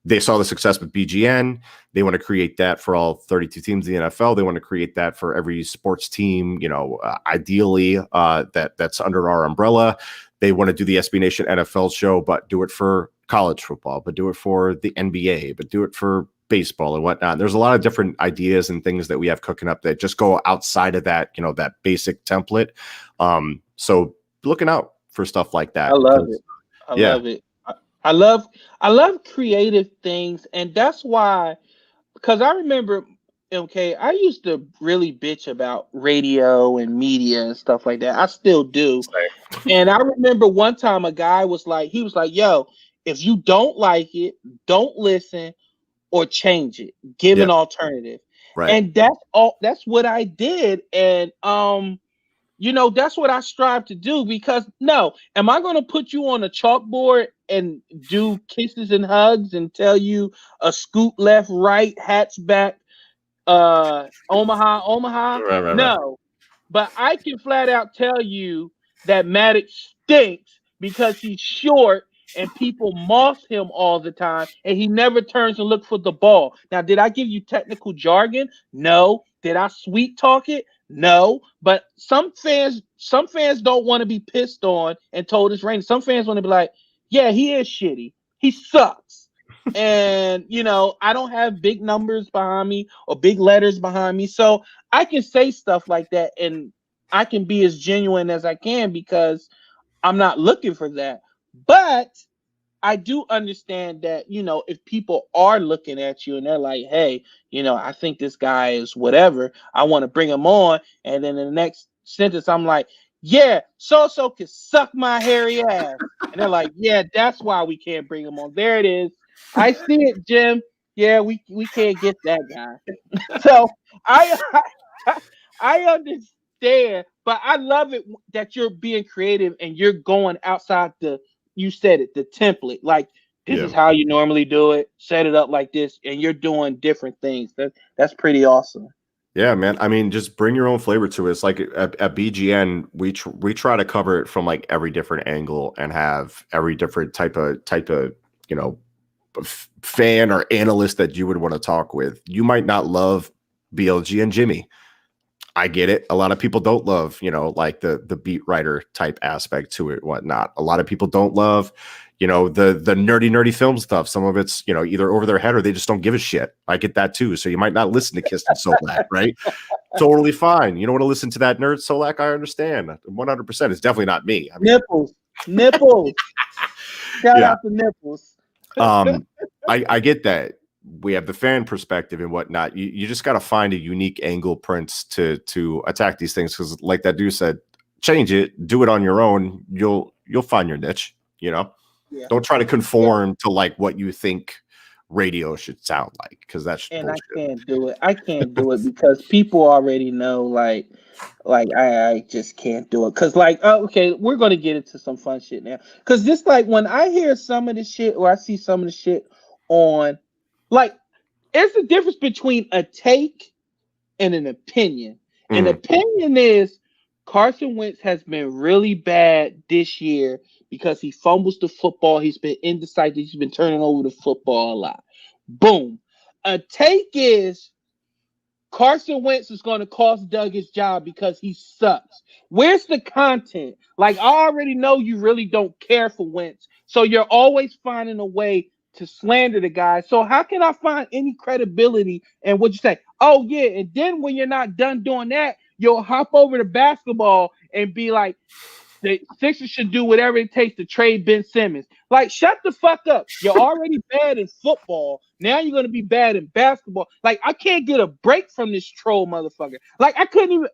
they saw the success with BGN. They want to create that for all 32 teams in the NFL. They want to create that for every sports team, you know, ideally that's under our umbrella. They want to do the SB Nation NFL show, but do it for college football, but do it for the NBA, but do it for baseball and whatnot. There's a lot of different ideas and things that we have cooking up that just go outside of that, you know, that basic template. So looking out for stuff like that. I love it. I love it. I love creative things, and that's why, because I remember, okay, I used to really bitch about radio and media and stuff like that. I still do. And I remember one time a guy was like, yo, if you don't like it, don't listen or change it. Give an alternative. Right. And that's what I did. And you know, that's what I strive to do because am I going to put you on a chalkboard and do kisses and hugs and tell you a scoot left, right, hatchback, Omaha? Right. No, but I can flat out tell you that Maddox stinks because he's short and people moss him all the time and he never turns and look for the ball. Now, did I give you technical jargon? No. Did I sweet talk it? No, but some fans don't want to be pissed on and told it's raining. Some fans want to be like, yeah, he is shitty. He sucks. And, you know, I don't have big numbers behind me or big letters behind me. So I can say stuff like that and I can be as genuine as I can because I'm not looking for that. But I do understand that, you know, if people are looking at you and they're like, hey, you know, I think this guy is whatever, I want to bring him on. And then in the next sentence, I'm like, yeah, so can suck my hairy ass. And they're like, yeah, that's why we can't bring him on. There it is. I see it, Jim. Yeah, we can't get that guy. So I I understand, but I love it that you're being creative and you're going outside the, you said it, the template. Like this Yeah. is how you normally do it. Set it up like this, and you're doing different things. That's pretty awesome. Yeah, man. I mean, just bring your own flavor to it. It's like at BGN, we try to cover it from like every different angle and have every different type of you know fan or analyst that you would want to talk with. You might not love BLG and Jimmy. I get it. A lot of people don't love, like the beat writer type aspect to it, whatnot. A lot of people don't love, the nerdy film stuff. Some of it's, either over their head or they just don't give a shit. I get that too. So you might not listen to Kist and Solak, right? Totally fine. You don't want to listen to that nerd Solak. I understand. 100%. It's definitely not me. I mean, Nipples. Shout yeah. out to Nipples. I get that. We have the fan perspective and whatnot. You just got to find a unique angle, Prince, to attack these things. Because, like that dude said, change it, do it on your own. You'll find your niche. Yeah. Don't try to conform to like what you think radio should sound like, because that's And bullshit. I can't do it. I can't do it because people already know. Like I just can't do it. Cause like, okay, we're gonna get into some fun shit now. Cause just like when I hear some of the shit or I see some of the shit on, like, it's the difference between a take and an opinion. An opinion is Carson Wentz has been really bad this year because he fumbles the football. He's been indecisive. He's been turning over the football a lot. Boom. A take is Carson Wentz is going to cost Doug his job because he sucks. Where's the content? Like, I already know you really don't care for Wentz, so you're always finding a way to slander the guy. So how can I find any credibility in what you say? Oh yeah, and then when you're not done doing that, you'll hop over to basketball and be like, the Sixers should do whatever it takes to trade Ben Simmons. Like, shut the fuck up. You're already bad in football. Now you're gonna be bad in basketball. Like, I can't get a break from this troll motherfucker. Like, I couldn't even.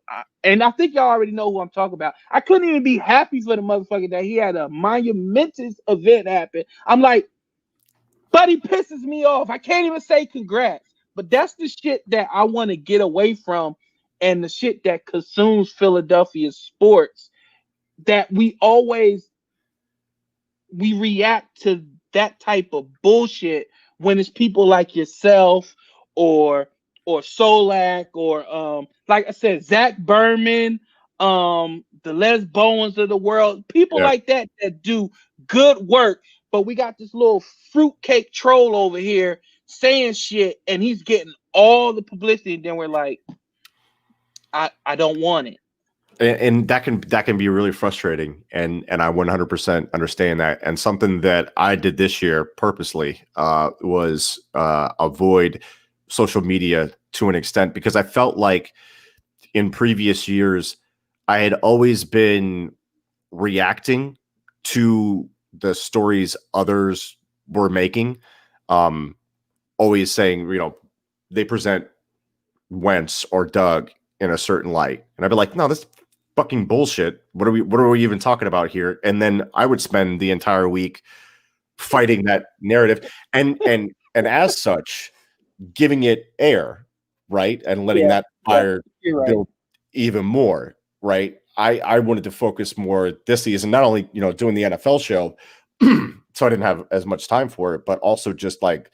And I think y'all already know who I'm talking about. I couldn't even be happy for the motherfucker that he had a monumentous event happen. I'm like, but he pisses me off. I can't even say congrats. But that's the shit that I want to get away from, and the shit that consumes Philadelphia sports, that we react to that type of bullshit when it's people like yourself or Solak or like I said, Zach Berman, the Les Bowens of the world, people Yeah. like that do good work, but we got this little fruitcake troll over here saying shit and he's getting all the publicity, and then we're like, I don't want it. And that can be really frustrating, and I 100% understand that. And something that I did this year purposely was avoid social media to an extent, because I felt like in previous years I had always been reacting to the stories others were making, always saying, they present Wentz or Doug in a certain light, and I'd be like, no, this fucking bullshit. What are we even talking about here? And then I would spend the entire week fighting that narrative and as such giving it air, right? And letting that fire build even more, right? I wanted to focus more this season, not only, doing the NFL show, so I didn't have as much time for it, but also just like,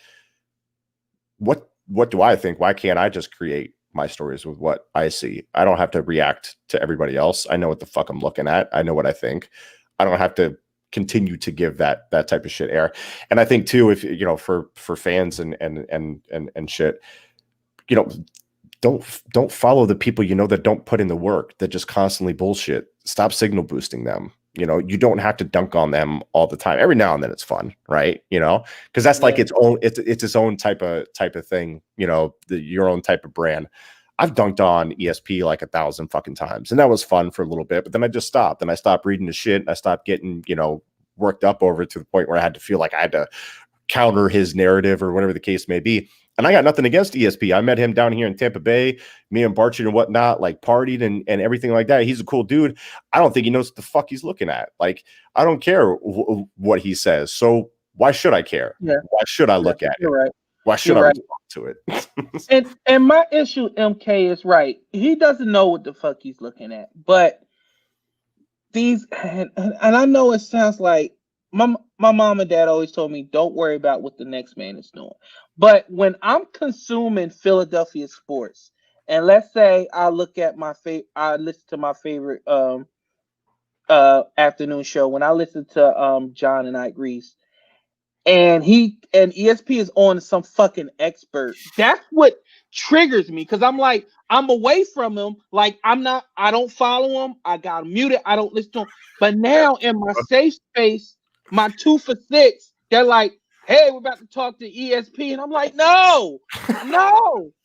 what do I think? Why can't I just create my stories with what I see? I don't have to react to everybody else. I know what the fuck I'm looking at. I know what I think. I don't have to continue to give that type of shit air. And I think too, if for fans and shit, don't follow the people that don't put in the work, that just constantly bullshit. Stop signal boosting them. You don't have to dunk on them all the time. Every now and then it's fun, right? Because that's like its own type of thing. Your own type of brand. I've dunked on ESP like 1,000 fucking times, and that was fun for a little bit. But then I just stopped, and I stopped reading the shit, and I stopped getting worked up over it to the point where I had to feel like I had to counter his narrative or whatever the case may be. And I got nothing against ESP. I met him down here in Tampa Bay, me and Barchin and whatnot, like partied and everything like that. He's a cool dude. I don't think he knows what the fuck he's looking at. Like, I don't care what he says. So why should I care? Yeah. Why should I look at it? Right. Why should I respond to it? and my issue, MK, is right. He doesn't know what the fuck he's looking at. But these, and I know it sounds like my mom and dad always told me, don't worry about what the next man is doing. But when I'm consuming Philadelphia sports, and let's say I look at I listen to my favorite afternoon show, when I listen to John and Ike Reese, and ESP is on some fucking expert. That's what triggers me, because I'm like, I'm away from him. Like, I don't follow him. I got him muted. I don't listen to him. But now in my safe space, my 2 for 6, they're like, hey, we're about to talk to ESP. And I'm like, no,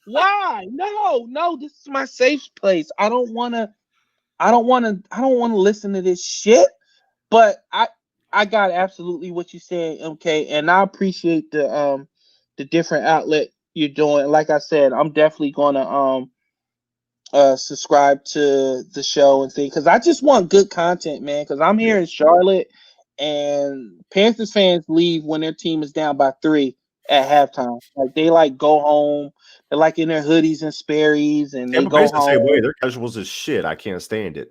why? No, this is my safe place. I don't want to listen to this shit. But I got absolutely what you're saying, MK, and I appreciate the different outlet you're doing. Like I said, I'm definitely gonna subscribe to the show and things, because I just want good content, man. Because I'm here in Charlotte, and Panthers fans leave when their team is down by 3 at halftime. Like, they like go home. They're like in their hoodies and Sperry's, and they go home. Same way. Their casuals is shit. I can't stand it.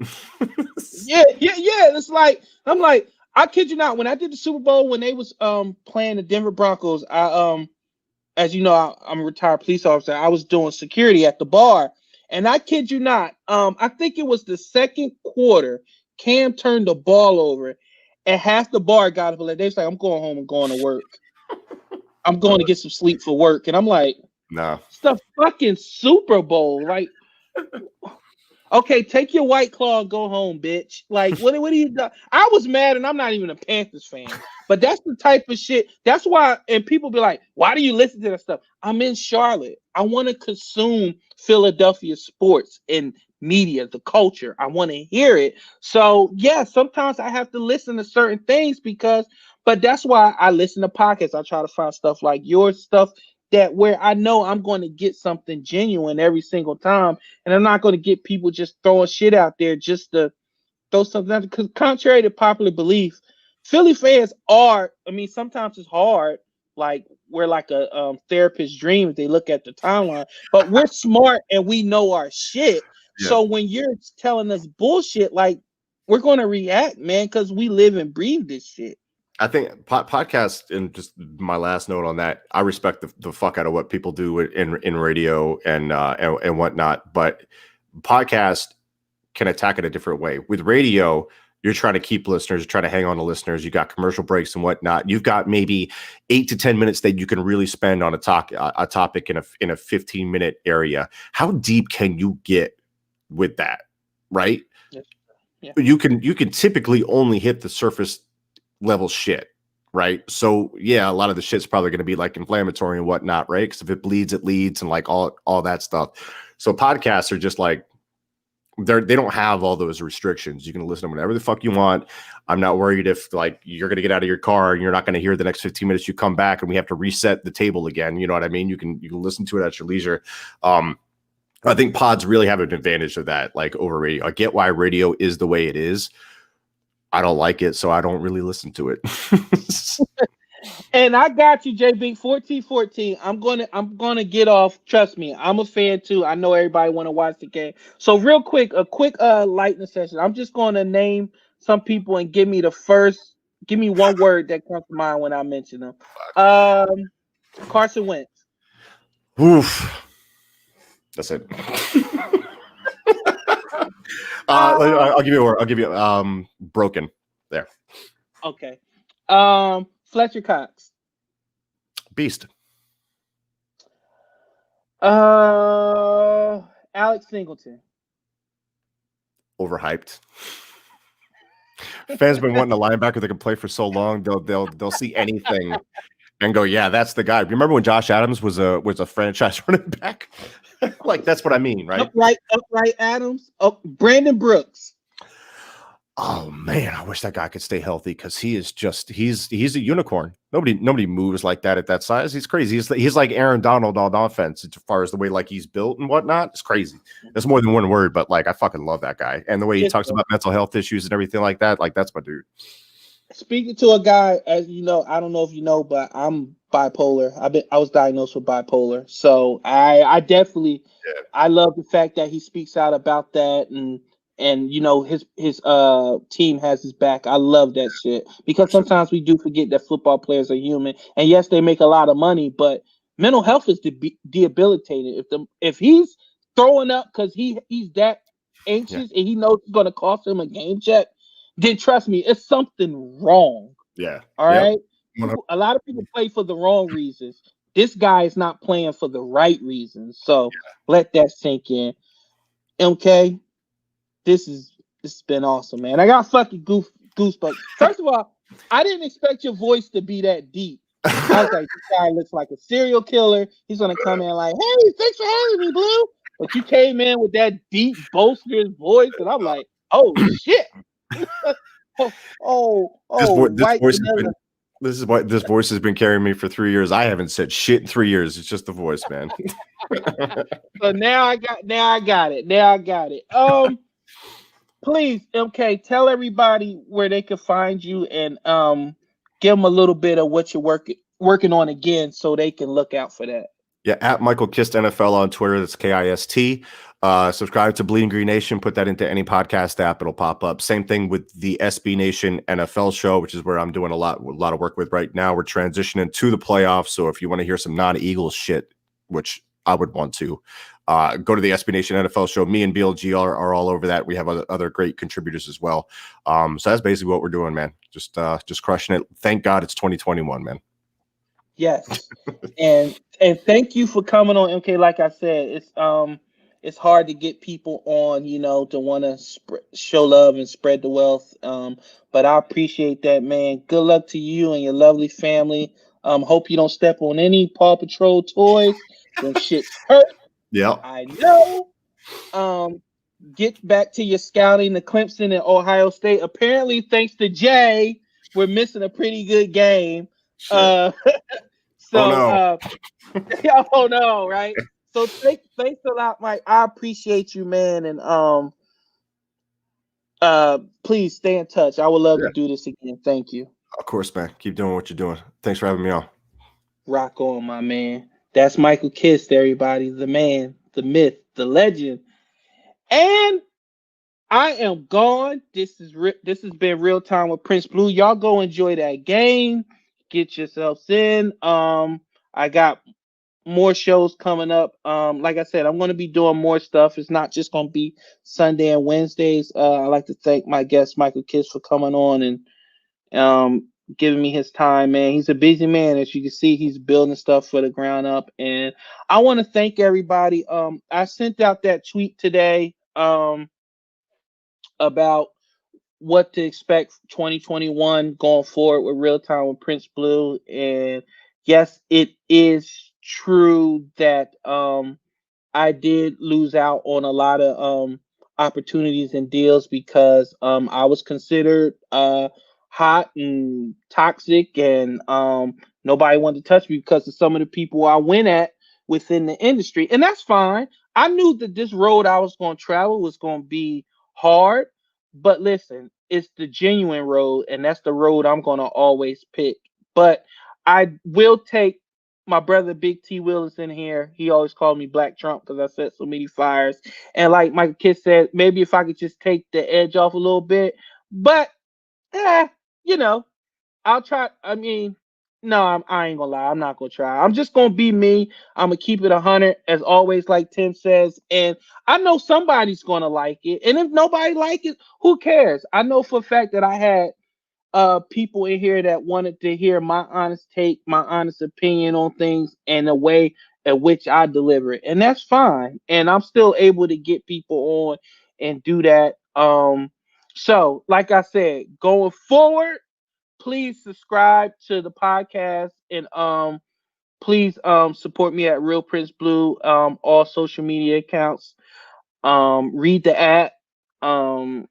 Yeah. It's like, I'm like, I kid you not, when I did the Super Bowl, when they was playing the Denver Broncos, I as you know, I'm a retired police officer. I was doing security at the bar, and I kid you not, I think it was the second quarter, Cam turned the ball over, and half the bar got up. They was like, I'm going home and going to work. I'm going to get some sleep for work. And I'm like, no, it's the fucking Super Bowl. Like, okay, take your White Claw and go home, bitch. Like, what do you do? I was mad, and I'm not even a Panthers fan. But that's the type of shit. That's why, and people be like, why do you listen to that stuff? I'm in Charlotte. I want to consume Philadelphia sports and media, the culture. I want to hear it. So, yeah, sometimes I have to listen to certain things but that's why I listen to podcasts. I try to find stuff like your stuff, that where I know I'm going to get something genuine every single time, and I'm not going to get people just throwing shit out there just to throw something out. Because contrary to popular belief, Philly fans sometimes it's hard. Like, we're like a therapist's dream if they look at the timeline, but we're smart and we know our shit. Yeah. So when you're telling us bullshit, like, we're going to react, man, because we live and breathe this shit. I think podcast, and just my last note on that, I respect the fuck out of what people do in radio and whatnot, but podcast can attack it a different way. With radio, you're trying to keep listeners, you're trying to hang on to listeners. You got commercial breaks and whatnot. You've got maybe 8 to 10 minutes that you can really spend on a topic in a 15-minute area. How deep can you get with that? Right? Yeah. You can typically only hit the surface level shit, right? So yeah, a lot of the shit's probably going to be like inflammatory and whatnot, right? Because if it bleeds, it leads, and like all that stuff. So podcasts are just like, they don't have all those restrictions. You can listen to whatever the fuck you want. I'm not worried if like you're going to get out of your car and you're not going to hear the next 15 minutes. You come back and we have to reset the table again. You know what I mean? You can listen to it at your leisure. I think pods really have an advantage of that, like over radio. I get why radio is the way it is. I don't like it, so I don't really listen to it. And I got you, JB. 14-14. I'm gonna get off. Trust me, I'm a fan too. I know everybody want to watch the game. So real quick, a quick lightning session. I'm just gonna name some people and give me one word that comes to mind when I mention them. Carson Wentz. Oof. That's it. I'll give you a word. I'll give you broken. There. Okay. Fletcher Cox. Beast. Alex Singleton. Overhyped. Fans been wanting a linebacker that can play for so long. They'll see anything and go, yeah, that's the guy. Remember when Josh Adams was a franchise running back? Like, that's what I mean, right? Upright Adams. Oh, Brandon Brooks. Oh man, I wish that guy could stay healthy because he is just he's a unicorn. Nobody moves like that at that size. He's crazy. He's like Aaron Donald on offense as far as the way like he's built and whatnot. It's crazy. That's more than one word, but like I fucking love that guy and the way he talks about mental health issues and everything like that. Like that's my dude. Speaking to a guy, as you know, I don't know if you know, but I'm bipolar. I was diagnosed with bipolar, so I definitely Yeah, I love the fact that he speaks out about that, and you know his team has his back. I love that shit for because sure. sometimes we do forget that football players are human, and yes, they make a lot of money, but mental health is debilitating. If he's throwing up because he's that Yeah, anxious and he knows it's going to cost him a game check, then trust me, it's something wrong. yeah, All yep. right. A lot of people play for the wrong reasons. This guy is not playing for the right reasons. So let that sink in. MK, this is this has been awesome, man. I got fucking goosebumps. First of all, I didn't expect your voice to be that deep. I was like, this guy looks like a serial killer. He's gonna come in like, hey, thanks for having me, Blue. But you came in with that deep, boisterous voice, and I'm like, oh shit. Oh, This white voice has vanilla. been this is why this voice has been carrying me for 3 years. I haven't said shit in 3 years. It's just the voice, man. So now I got it. Now I got it. Please, MK, tell everybody where they can find you and give them a little bit of what you're working on again so they can look out for that. Yeah, at Michael Kist NFL on Twitter. That's Kist. Subscribe to Bleeding Green Nation. Put that into any podcast app; it'll pop up. Same thing with the SB Nation NFL show, which is where I'm doing a lot of work with right now. We're transitioning to the playoffs, so if you want to hear some non-Eagles shit, which I would want to, go to the SB Nation NFL show. Me and BLG are all over that. We have other great contributors as well. So that's basically what we're doing, man. Just crushing it. Thank God it's 2021, man. Yes, and thank you for coming on, MK. Like I said, it's hard to get people on, you know, to want to show love and spread the wealth. But I appreciate that, man. Good luck to you and your lovely family. Hope you don't step on any Paw Patrol toys. Them shits hurt. Yeah. I know. Um, get back to your scouting, the Clemson and Ohio State. Apparently, thanks to Jay, we're missing a pretty good game. Shit. Uh, Oh so, no. oh no, right? So, thanks a lot, Mike. I appreciate you, man, and please stay in touch. I would love to Yeah. do this again. Thank you. Of course, man. Keep doing what you're doing. Thanks for having me on. Rock on, my man. That's Michael Kist, everybody. The man, the myth, the legend, and I am gone. This has been real time with Prince Blue. Y'all go enjoy that game. Get yourselves in. I got more shows coming up. Like I said, I'm going to be doing more stuff. It's not just going to be Sunday and Wednesdays. I'd like to thank my guest Michael Kiss for coming on and giving me his time. Man, he's a busy man. As you can see, he's building stuff for the ground up. And I want to thank everybody. I sent out that tweet today. About what to expect 2021 going forward with Real Time with Prince Blue. And yes, it is true that I did lose out on a lot of opportunities and deals because I was considered hot and toxic and nobody wanted to touch me because of some of the people I went at within the industry. And that's fine. I knew that this road I was going to travel was going to be hard, but listen, it's the genuine road, and that's the road I'm going to always pick. But I will take my brother Big T Willis in here. He always called me Black Trump because I set so many fires. And like Michael Kidd said, maybe if I could just take the edge off a little bit. But eh, you know, I'll try. I mean, no, I ain't gonna lie. I'm not gonna try. I'm just gonna be me. I'm gonna keep it 100 as always, like Tim says. And I know somebody's gonna like it. And if nobody like it, who cares? I know for a fact that I had people in here that wanted to hear my honest take, my honest opinion on things and the way at which I deliver it. And that's fine. And I'm still able to get people on and do that. So like I said, going forward, please subscribe to the podcast and please support me at Real Prince Blue, all social media accounts. Read the app. Um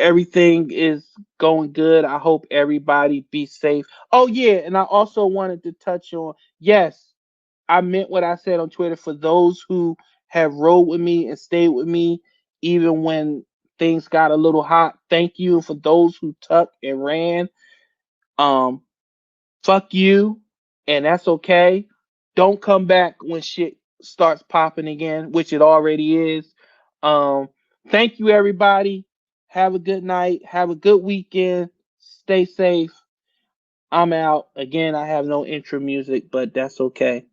everything is going good. I hope everybody be safe. Oh yeah, and I also wanted to touch on, yes, I meant what I said on Twitter. For those who have rode with me and stayed with me, even when things got a little hot, thank you. And for those who tucked and ran, um, fuck you, and that's okay. Don't come back when shit starts popping again, which it already is. Um, Thank you, everybody. Have a good night. Have a good weekend. Stay safe. I'm out. Again, I have no intro music, but that's okay.